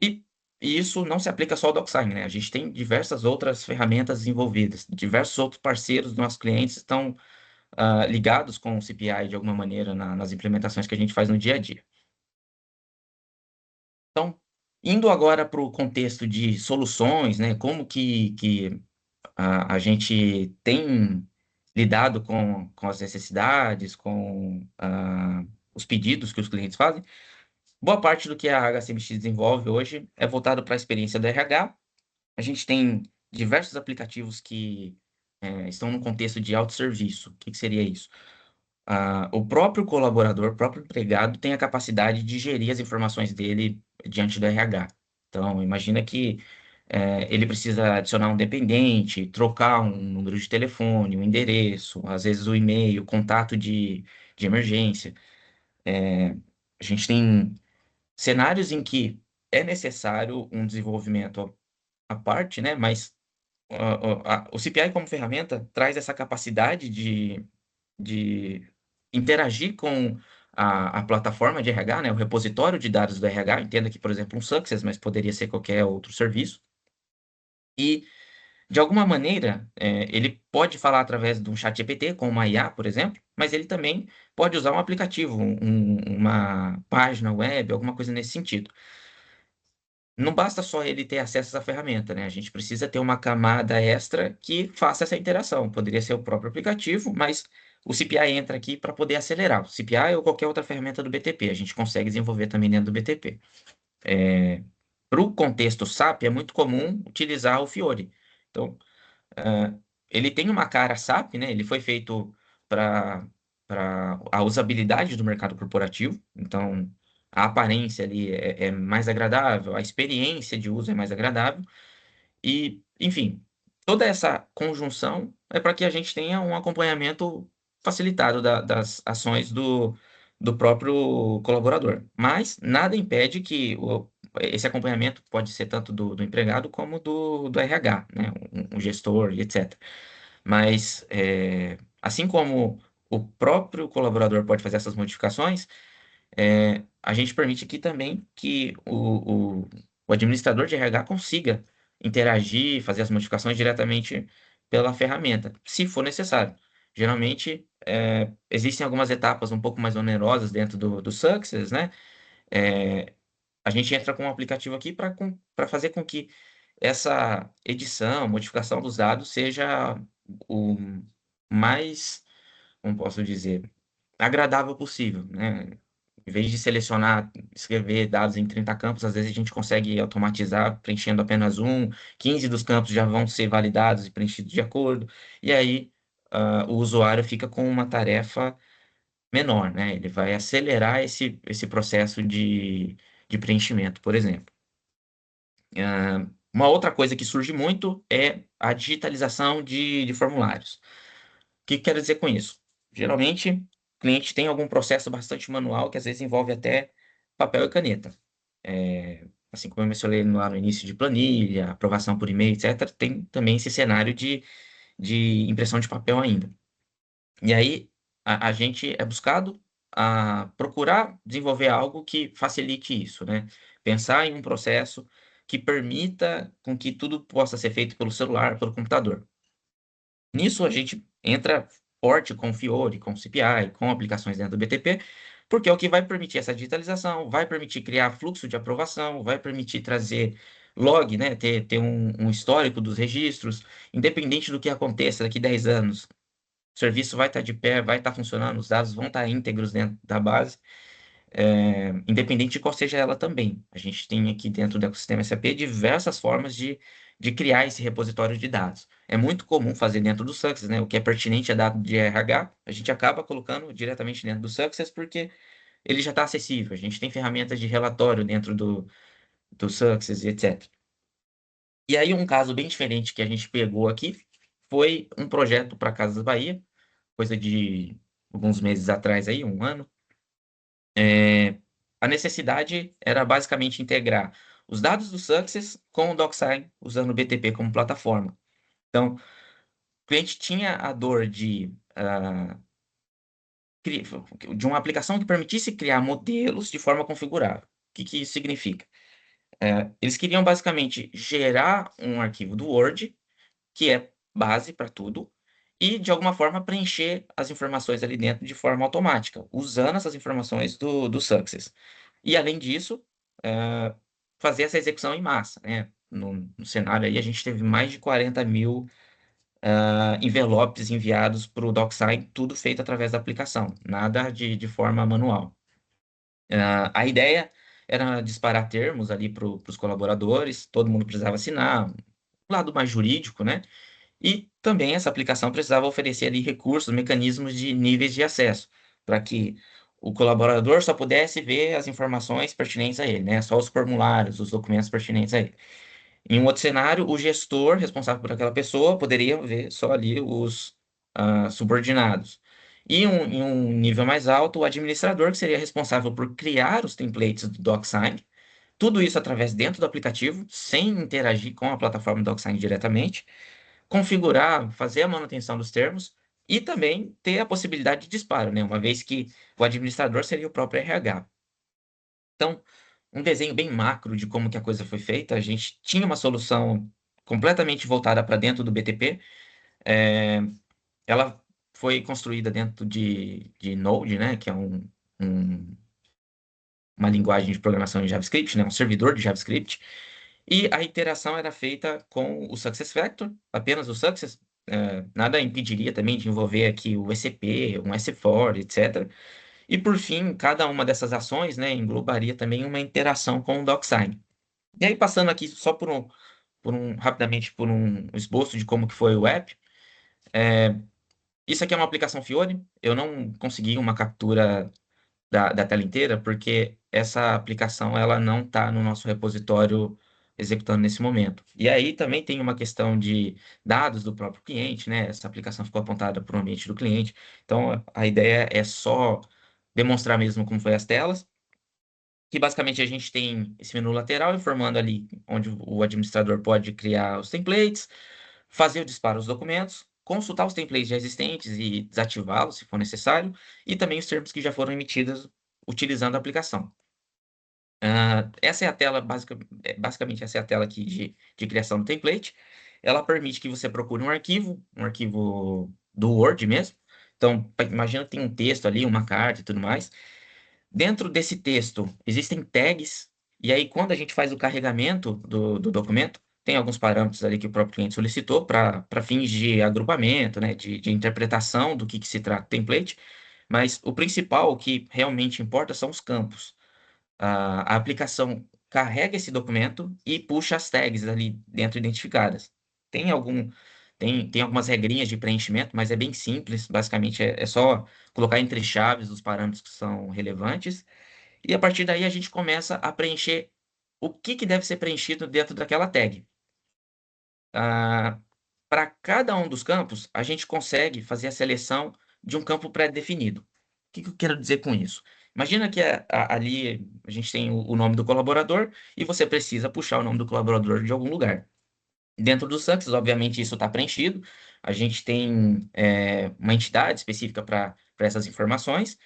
E, e isso não se aplica só ao DocSign, né? A gente tem diversas outras ferramentas envolvidas, diversos outros parceiros dos nossos clientes estão ligados com o CPI de alguma maneira nas implementações que a gente faz no dia a dia. Então, indo agora para o contexto de soluções, né? Como que a gente tem lidado com as necessidades, com os pedidos que os clientes fazem. Boa parte do que a HCMX desenvolve hoje é voltado para a experiência do RH. A gente tem diversos aplicativos que estão no contexto de autosserviço. O que seria isso? O próprio colaborador, o próprio empregado, tem a capacidade de gerir as informações dele diante do RH. Então, imagina que ele precisa adicionar um dependente, trocar um número de telefone, um endereço, às vezes o e-mail, contato de emergência. A gente tem cenários em que é necessário um desenvolvimento à parte, né? Mas o CPI como ferramenta traz essa capacidade de interagir com a plataforma de RH, né, o repositório de dados do RH, entenda que, por exemplo, um Success, mas poderia ser qualquer outro serviço, e, de alguma maneira, ele pode falar através de um chat GPT, com uma IA, por exemplo, mas ele também pode usar um aplicativo, uma página web, alguma coisa nesse sentido. Não basta só ele ter acesso a essa ferramenta, né? A gente precisa ter uma camada extra que faça essa interação. Poderia ser o próprio aplicativo, mas o CPI entra aqui para poder acelerar. O CPI ou qualquer outra ferramenta do BTP. A gente consegue desenvolver também dentro do BTP. Para o contexto SAP, é muito comum utilizar o Fiori. Então, ele tem uma cara SAP, né? Ele foi feito para a usabilidade do mercado corporativo. Então, a aparência ali é mais agradável, a experiência de uso é mais agradável. E, enfim, toda essa conjunção é para que a gente tenha um acompanhamento facilitado das ações do próprio colaborador. Mas nada impede que esse acompanhamento pode ser tanto do empregado como do RH, né? Um gestor, e etc. Mas, assim como o próprio colaborador pode fazer essas modificações, a gente permite aqui também que o administrador de RH consiga interagir, fazer as modificações diretamente pela ferramenta, se for necessário. Geralmente, existem algumas etapas um pouco mais onerosas dentro do Success, né? A gente entra com um aplicativo aqui para fazer com que essa edição, modificação dos dados seja o mais, como posso dizer, agradável possível, né? Em vez de selecionar, escrever dados em 30 campos, às vezes a gente consegue automatizar preenchendo apenas 15 dos campos já vão ser validados e preenchidos de acordo, e aí o usuário fica com uma tarefa menor, né? Ele vai acelerar esse processo de preenchimento, por exemplo. Uma outra coisa que surge muito é a digitalização de formulários. O que quero dizer com isso? Geralmente, o cliente tem algum processo bastante manual que às vezes envolve até papel e caneta. Assim como eu mencionei lá no início de planilha, aprovação por e-mail, etc., tem também esse cenário de impressão de papel ainda. E aí, a gente é buscado a procurar desenvolver algo que facilite isso, né? Pensar em um processo que permita com que tudo possa ser feito pelo celular, pelo computador. Nisso a gente entra forte com Fiori, com CPI, com aplicações dentro do BTP, porque é o que vai permitir essa digitalização, vai permitir criar fluxo de aprovação, vai permitir trazer log, né, ter um histórico dos registros, independente do que aconteça daqui 10 anos. O serviço vai estar de pé, vai estar funcionando, os dados vão estar íntegros dentro da base, independente de qual seja ela também. A gente tem aqui dentro do ecossistema SAP diversas formas de de criar esse repositório de dados. É muito comum fazer dentro do Success, né? O que é pertinente a dado de RH, a gente acaba colocando diretamente dentro do Success porque ele já está acessível. A gente tem ferramentas de relatório dentro do Success e etc. E aí, um caso bem diferente que a gente pegou aqui foi um projeto para Casas Bahia, coisa de alguns meses atrás aí, um ano. A necessidade era basicamente integrar os dados do Success com o DocSign, usando o BTP como plataforma. Então, o cliente tinha a dor de uma aplicação que permitisse criar modelos de forma configurável. O que que isso significa? Eles queriam basicamente gerar um arquivo do Word, que é base para tudo, e de alguma forma preencher as informações ali dentro de forma automática, usando essas informações do Success. E além disso, eh, fazer essa execução em massa, né? No cenário aí, a gente teve mais de 40 mil envelopes enviados para o DocSign, tudo feito através da aplicação, nada de forma manual. A ideia era disparar termos ali para os colaboradores, todo mundo precisava assinar, o lado mais jurídico, né? E também essa aplicação precisava oferecer ali recursos, mecanismos de níveis de acesso, para que o colaborador só pudesse ver as informações pertinentes a ele, né? Só os formulários, os documentos pertinentes a ele. Em um outro cenário, o gestor responsável por aquela pessoa poderia ver só ali os subordinados. E em um nível mais alto, o administrador, que seria responsável por criar os templates do DocSign, tudo isso através dentro do aplicativo, sem interagir com a plataforma DocSign diretamente, configurar, fazer a manutenção dos termos e também ter a possibilidade de disparo, né? Uma vez que o administrador seria o próprio RH. Então, um desenho bem macro de como que a coisa foi feita. A gente tinha uma solução completamente voltada para dentro do BTP. Ela foi construída dentro de Node, né? Que é um- uma linguagem de programação em JavaScript, né? Um servidor de JavaScript. E a interação era feita com o SuccessFactor, apenas o Success. Nada impediria também de envolver aqui o ECP, um S4, etc. E por fim, cada uma dessas ações, né, englobaria também uma interação com o DocSign. E aí, passando aqui só rapidamente por um esboço de como que foi o app. Isso aqui é uma aplicação Fiori. Eu não consegui uma captura da tela inteira, porque essa aplicação ela não está no nosso repositório executando nesse momento. E aí também tem uma questão de dados do próprio cliente, né? Essa aplicação ficou apontada para o ambiente do cliente. Então, a ideia é só demonstrar mesmo como foi as telas, que basicamente a gente tem esse menu lateral informando ali onde o administrador pode criar os templates, fazer o disparo dos documentos, consultar os templates já existentes e desativá-los se for necessário, e também os termos que já foram emitidos utilizando a aplicação. Essa é a tela, basicamente essa é a tela aqui de criação do template. Ela permite que você procure um arquivo do Word mesmo. Então, imagina que tem um texto ali, uma carta e tudo mais. Dentro desse texto, existem tags, e aí quando a gente faz o carregamento do documento, tem alguns parâmetros ali que o próprio cliente solicitou para fins de agrupamento, né, de interpretação do que se trata o template, mas o principal, o que realmente importa, são os campos. A aplicação carrega esse documento e puxa as tags ali dentro identificadas. Tem algum, tem algumas regrinhas de preenchimento, mas é bem simples. Basicamente, é só colocar entre chaves os parâmetros que são relevantes. E a partir daí a gente começa a preencher o que deve ser preenchido dentro daquela tag. Para cada um dos campos, a gente consegue fazer a seleção de um campo pré-definido. O que eu quero dizer com isso? Imagina que ali a gente tem o nome do colaborador e você precisa puxar o nome do colaborador de algum lugar. Dentro do Success, obviamente, isso está preenchido. A gente tem uma entidade específica para essas informações.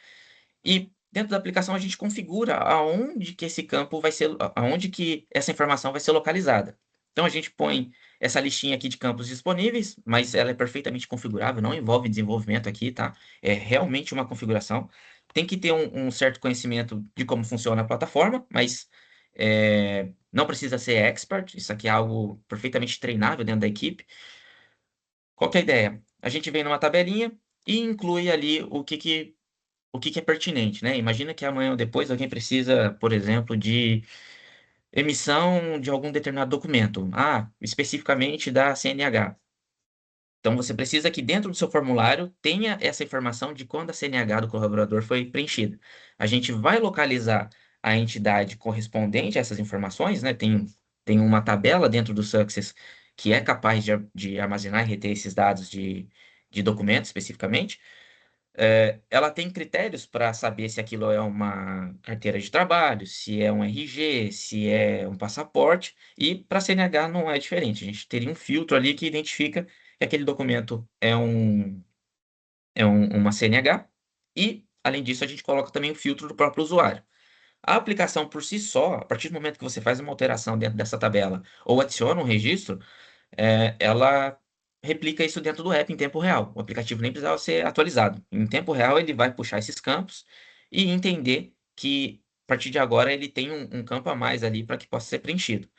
E dentro da aplicação a gente configura aonde que esse campo vai ser, aonde que essa informação vai ser localizada. Então a gente põe essa listinha aqui de campos disponíveis, mas ela é perfeitamente configurável, não envolve desenvolvimento aqui, tá? É realmente uma configuração. Tem que ter um certo conhecimento de como funciona a plataforma, mas não precisa ser expert. Isso aqui é algo perfeitamente treinável dentro da equipe. Qual que é a ideia? A gente vem numa tabelinha e inclui ali o que é pertinente, né? Imagina que amanhã ou depois alguém precisa, por exemplo, de emissão de algum determinado documento, especificamente da CNH. Então, você precisa que dentro do seu formulário tenha essa informação de quando a CNH do colaborador foi preenchida. A gente vai localizar a entidade correspondente a essas informações, né? Tem uma tabela dentro do Success que é capaz de armazenar e reter esses dados de documentos especificamente. Ela tem critérios para saber se aquilo é uma carteira de trabalho, se é um RG, se é um passaporte, e para a CNH não é diferente. A gente teria um filtro ali que identifica que aquele documento uma CNH, e, além disso, a gente coloca também o filtro do próprio usuário. A aplicação por si só, a partir do momento que você faz uma alteração dentro dessa tabela ou adiciona um registro, ela replica isso dentro do app em tempo real. O aplicativo nem precisava ser atualizado. Em tempo real, ele vai puxar esses campos e entender que, a partir de agora, ele tem um campo a mais ali para que possa ser preenchido.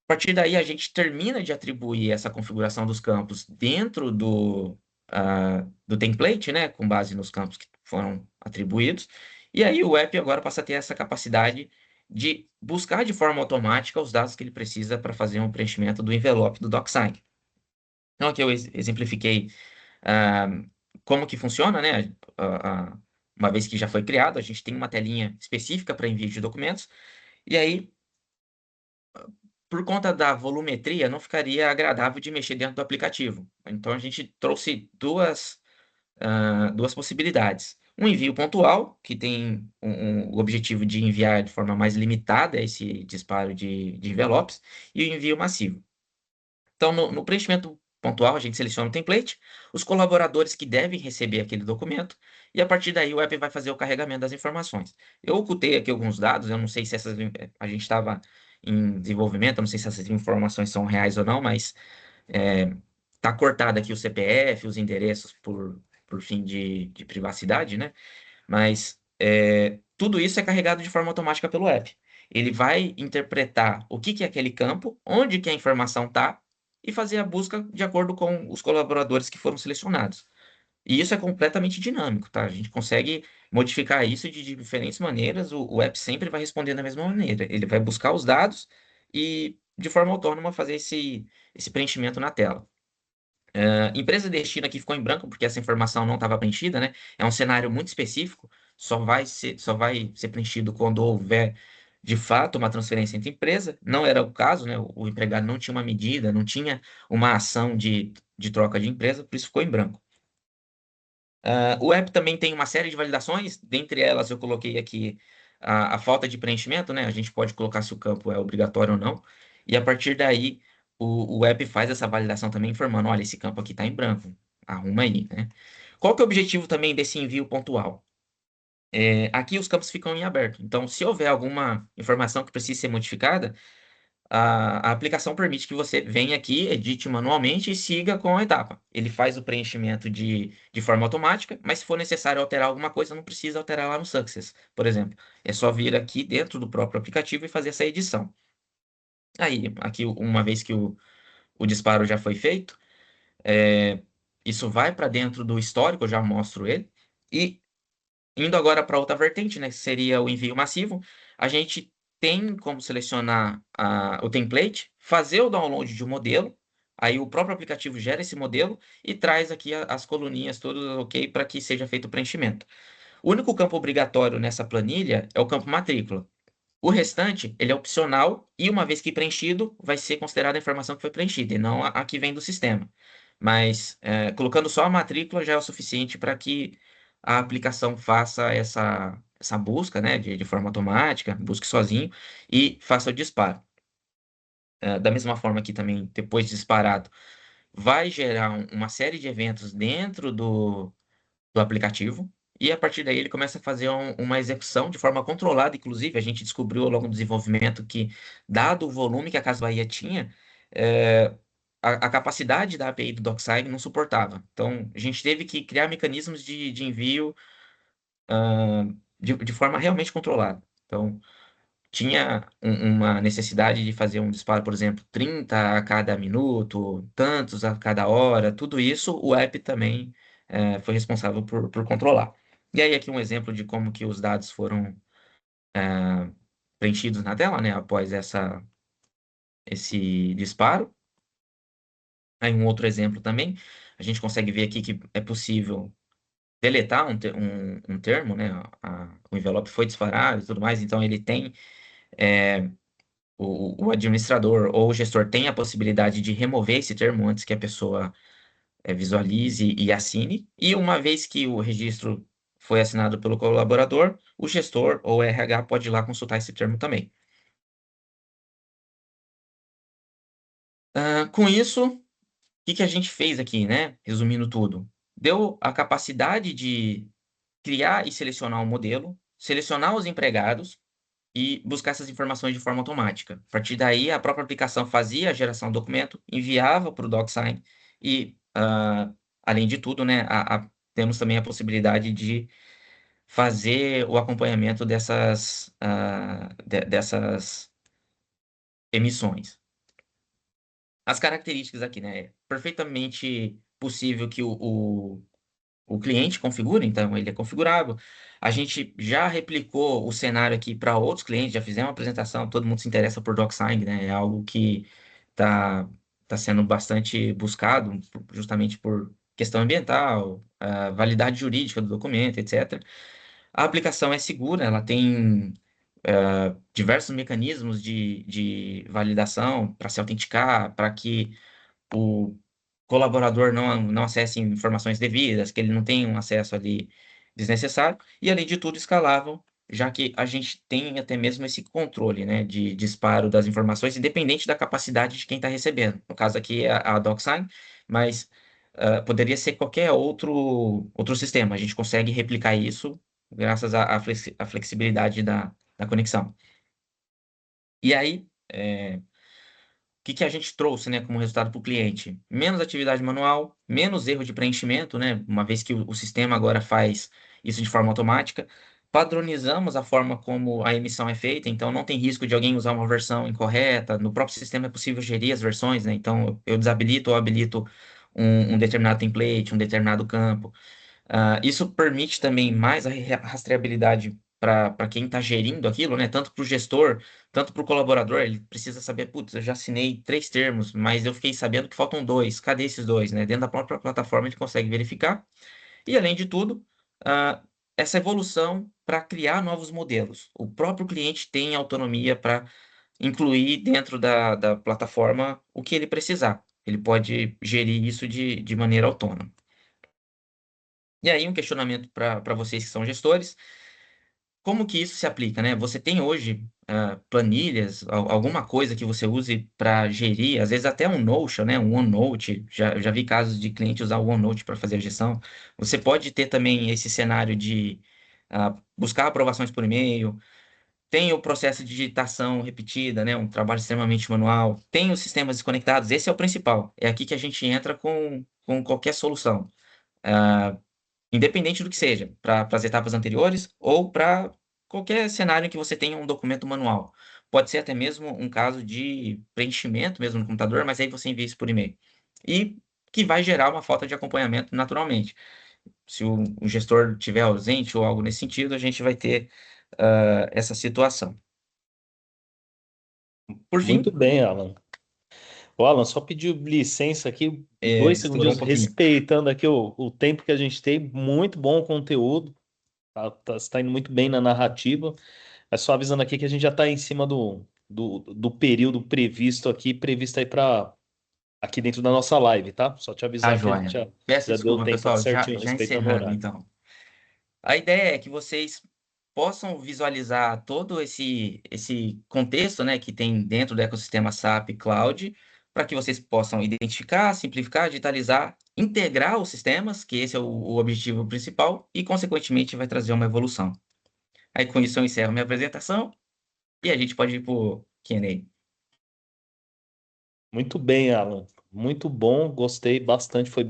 A partir daí, a gente termina de atribuir essa configuração dos campos dentro do template, né, com base nos campos que foram atribuídos. E aí, o app agora passa a ter essa capacidade de buscar de forma automática os dados que ele precisa para fazer um preenchimento do envelope do DocSign. Então, aqui eu exemplifiquei ah, como que funciona, né? Uma vez que já foi criado, a gente tem uma telinha específica para envio de documentos, e aí, por conta da volumetria, não ficaria agradável de mexer dentro do aplicativo. Então, a gente trouxe duas possibilidades. Um envio pontual, que tem o objetivo de enviar de forma mais limitada esse disparo de envelopes, e o envio massivo. Então, no preenchimento pontual, a gente seleciona o template, os colaboradores que devem receber aquele documento, e a partir daí o app vai fazer o carregamento das informações. Eu ocultei aqui alguns dados, eu não sei se a gente estava em desenvolvimento, eu não sei se essas informações são reais ou não, mas está cortado aqui o CPF, os endereços por fim de privacidade, né? Mas tudo isso é carregado de forma automática pelo app. Ele vai interpretar o que é aquele campo, onde que a informação está, e fazer a busca de acordo com os colaboradores que foram selecionados. E isso é completamente dinâmico, tá? A gente consegue modificar isso de diferentes maneiras. O app sempre vai responder da mesma maneira. Ele vai buscar os dados e, de forma autônoma, fazer esse preenchimento na tela. Empresa de destino aqui ficou em branco porque essa informação não estava preenchida, né? É um cenário muito específico, só vai ser preenchido quando houver de fato uma transferência entre empresa. Não era o caso, né? O empregado não tinha uma medida, não tinha uma ação de troca de empresa, por isso ficou em branco. O app também tem uma série de validações, dentre elas eu coloquei aqui a falta de preenchimento, né? A gente pode colocar se o campo é obrigatório ou não, e a partir daí o app faz essa validação também informando, olha, esse campo aqui está em branco, arruma aí, né? Qual que é o objetivo também desse envio pontual? Aqui os campos ficam em aberto, então se houver alguma informação que precise ser modificada, a aplicação permite que você venha aqui, edite manualmente e siga com a etapa. Ele faz o preenchimento de forma automática, mas se for necessário alterar alguma coisa, não precisa alterar lá no Success, por exemplo. É só vir aqui dentro do próprio aplicativo e fazer essa edição. Aí, aqui, uma vez que o disparo já foi feito, é, isso vai para dentro do histórico, eu já mostro ele, e indo agora para outra vertente, né, que seria o envio massivo, a gente tem como selecionar o template, fazer o download de um modelo, aí o próprio aplicativo gera esse modelo e traz aqui as coluninhas todas ok para que seja feito o preenchimento. O único campo obrigatório nessa planilha é o campo matrícula. O restante, ele é opcional e uma vez que preenchido, vai ser considerada a informação que foi preenchida e não a que vem do sistema. Mas colocando só a matrícula já é o suficiente para que a aplicação faça essa busca, né, de forma automática, busque sozinho e faça o disparo. Da mesma forma que também, depois de disparado, vai gerar uma série de eventos dentro do aplicativo, e a partir daí ele começa a fazer uma execução de forma controlada. Inclusive, a gente descobriu ao longo do desenvolvimento que, dado o volume que a Casa Bahia tinha, é, a capacidade da API do DocSign não suportava. Então, a gente teve que criar mecanismos de envio de forma realmente controlada. Então, tinha uma necessidade de fazer um disparo, por exemplo, 30 a cada minuto, tantos a cada hora, tudo isso o app também foi responsável por controlar. E aí aqui um exemplo de como que os dados foram preenchidos na tela, né, após esse disparo. Aí um outro exemplo também, a gente consegue ver aqui que é possível deletar um termo, né? O envelope foi disparado e tudo mais, então ele tem, o administrador ou o gestor tem a possibilidade de remover esse termo antes que a pessoa visualize e assine, e uma vez que o registro foi assinado pelo colaborador, o gestor ou RH pode ir lá consultar esse termo também. Com isso, o que a gente fez aqui, né? Resumindo tudo, deu a capacidade de criar e selecionar um modelo, selecionar os empregados e buscar essas informações de forma automática. A partir daí, a própria aplicação fazia a geração do documento, enviava para o DocSign e, além de tudo, né, temos também a possibilidade de fazer o acompanhamento dessas emissões. As características aqui, né? É perfeitamente possível que o cliente configura, então ele é configurável. A gente já replicou o cenário aqui para outros clientes, já fizemos uma apresentação, todo mundo se interessa por DocSign, né? É algo que está tá sendo bastante buscado, justamente por questão ambiental, a validade jurídica do documento, etc. A aplicação é segura, ela tem diversos mecanismos de validação para se autenticar, para que o colaborador não acesse informações devidas, que ele não tenha um acesso ali desnecessário, e além de tudo escalável, já que a gente tem até mesmo esse controle, né, de disparo das informações, independente da capacidade de quem está recebendo. No caso aqui é a DocSign, mas poderia ser qualquer outro sistema. A gente consegue replicar isso graças à flexibilidade da conexão. E aí, que a gente trouxe, né, como resultado para o cliente? Menos atividade manual, menos erro de preenchimento, né, uma vez que o sistema agora faz isso de forma automática. Padronizamos a forma como a emissão é feita, então não tem risco de alguém usar uma versão incorreta. No próprio sistema é possível gerir as versões, né? Então eu desabilito ou habilito um determinado template, um determinado campo. Isso permite também mais a rastreabilidade para quem está gerindo aquilo, né? Tanto para o gestor, tanto para o colaborador. Ele precisa saber, putz, eu já assinei 3 termos, mas eu fiquei sabendo que faltam dois. Cadê esses dois, né? Dentro da própria plataforma ele consegue verificar. E além de tudo, ah, essa evolução para criar novos modelos. O próprio cliente tem autonomia para incluir dentro da plataforma o que ele precisar. Ele pode gerir isso de maneira autônoma. E aí, um questionamento para vocês que são gestores: como que isso se aplica, né? Você tem hoje planilhas, alguma coisa que você use para gerir, às vezes até um Notion, né? Um OneNote. Já vi casos de cliente usar o OneNote para fazer a gestão. Você pode ter também esse cenário de buscar aprovações por e-mail. Tem o processo de digitação repetida, né? Um trabalho extremamente manual. Tem os sistemas desconectados. Esse é o principal. É aqui que a gente entra com qualquer solução. Ah, Independente do que seja, para as etapas anteriores ou para qualquer cenário em que você tenha um documento manual. Pode ser até mesmo um caso de preenchimento mesmo no computador, mas aí você envia isso por e-mail. E que vai gerar uma falta de acompanhamento naturalmente. Se o gestor estiver ausente ou algo nesse sentido, a gente vai ter essa situação. Por Muito fim, bem, Alan. O Alan, só pediu licença aqui, dois estourou um segundinhos, pouquinho. respeitando aqui o tempo que a gente tem. Muito bom o conteúdo, tá indo muito bem na narrativa. É só avisando aqui que a gente já está em cima do período previsto aí para aqui dentro da nossa live, tá? Só te Tá, avisar que a gente joia. Peço já deu o desculpa, tempo pessoal, já, certinho, já respeitando o encerrando horário. então. A ideia é que vocês possam visualizar todo esse contexto, né, que tem dentro do ecossistema SAP Cloud, para que vocês possam identificar, simplificar, digitalizar, integrar os sistemas, que esse é o objetivo principal, e, consequentemente, vai trazer uma evolução. Aí, com isso, eu encerro minha apresentação e a gente pode ir para o Q&A. Muito bem, Alan. Muito bom, gostei bastante, ficou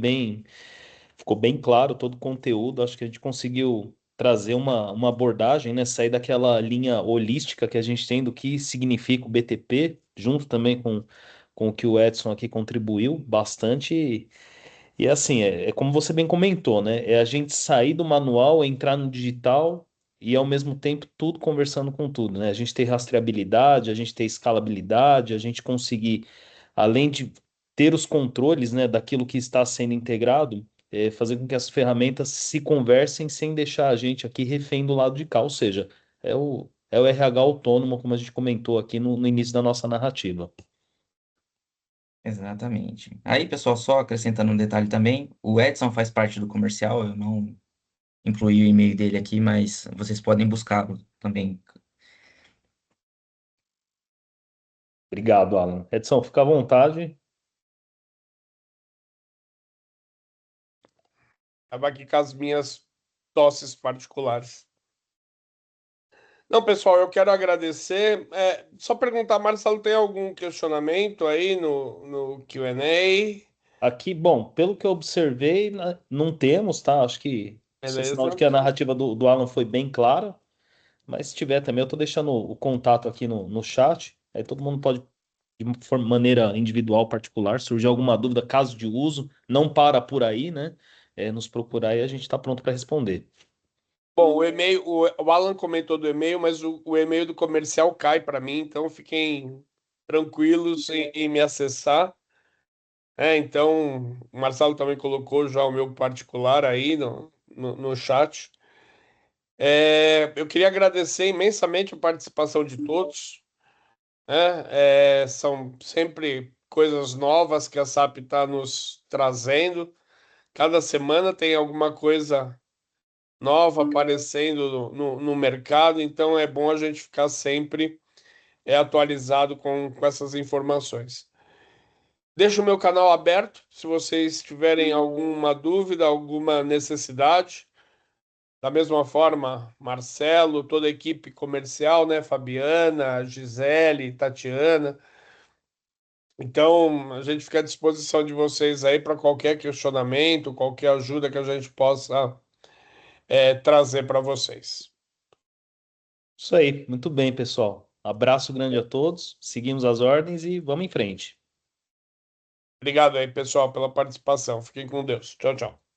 bem claro todo o conteúdo. Acho que a gente conseguiu trazer uma abordagem, né? Sair daquela linha holística que a gente tem do que significa o BTP, junto também com o que o Edson aqui contribuiu bastante. E assim, é como você bem comentou, né? É a gente sair do manual, entrar no digital e ao mesmo tempo tudo conversando com tudo, né? A gente ter rastreabilidade, a gente ter escalabilidade, a gente conseguir, além de ter os controles, né, daquilo que está sendo integrado, fazer com que as ferramentas se conversem sem deixar a gente aqui refém do lado de cá, ou seja, é o RH autônomo, como a gente comentou aqui no início da nossa narrativa. Exatamente. Aí, pessoal, só acrescentando um detalhe também, o Edson faz parte do comercial, eu não incluí o e-mail dele aqui, mas vocês podem buscá-lo também. Obrigado, Alan. Edson, fica à vontade. Estava aqui com as minhas tosses particulares. Não, pessoal, eu quero agradecer. Só perguntar, Marcelo, tem algum questionamento aí no Q&A? Aqui, bom, pelo que eu observei, né, não temos, tá? Acho que isso é sinal de Beleza? que a narrativa do Alan foi bem clara, mas se tiver também, eu tô deixando o contato aqui no chat, aí todo mundo pode, maneira individual, particular, surgir alguma dúvida, caso de uso, não para por aí, né? Nos procurar e a gente está pronto para responder. Bom, o e-mail, o Alan comentou do e-mail, mas o e-mail do comercial cai para mim, então fiquem tranquilos em me acessar. Então, o Marcelo também colocou já o meu particular aí no chat. Eu queria agradecer imensamente a participação de todos, né? São sempre coisas novas que a SAP está nos trazendo. Cada semana tem alguma coisa nova aparecendo no mercado, então é bom a gente ficar sempre atualizado com essas informações. Deixo o meu canal aberto, se vocês tiverem alguma dúvida, alguma necessidade. Da mesma forma, Marcelo, toda a equipe comercial, né? Fabiana, Gisele, Tatiana. Então, a gente fica à disposição de vocês aí para qualquer questionamento, qualquer ajuda que a gente possa trazer para vocês. Isso aí, muito bem, pessoal. Abraço grande a todos, seguimos as ordens e vamos em frente. Obrigado aí, pessoal, pela participação. Fiquem com Deus. Tchau, tchau.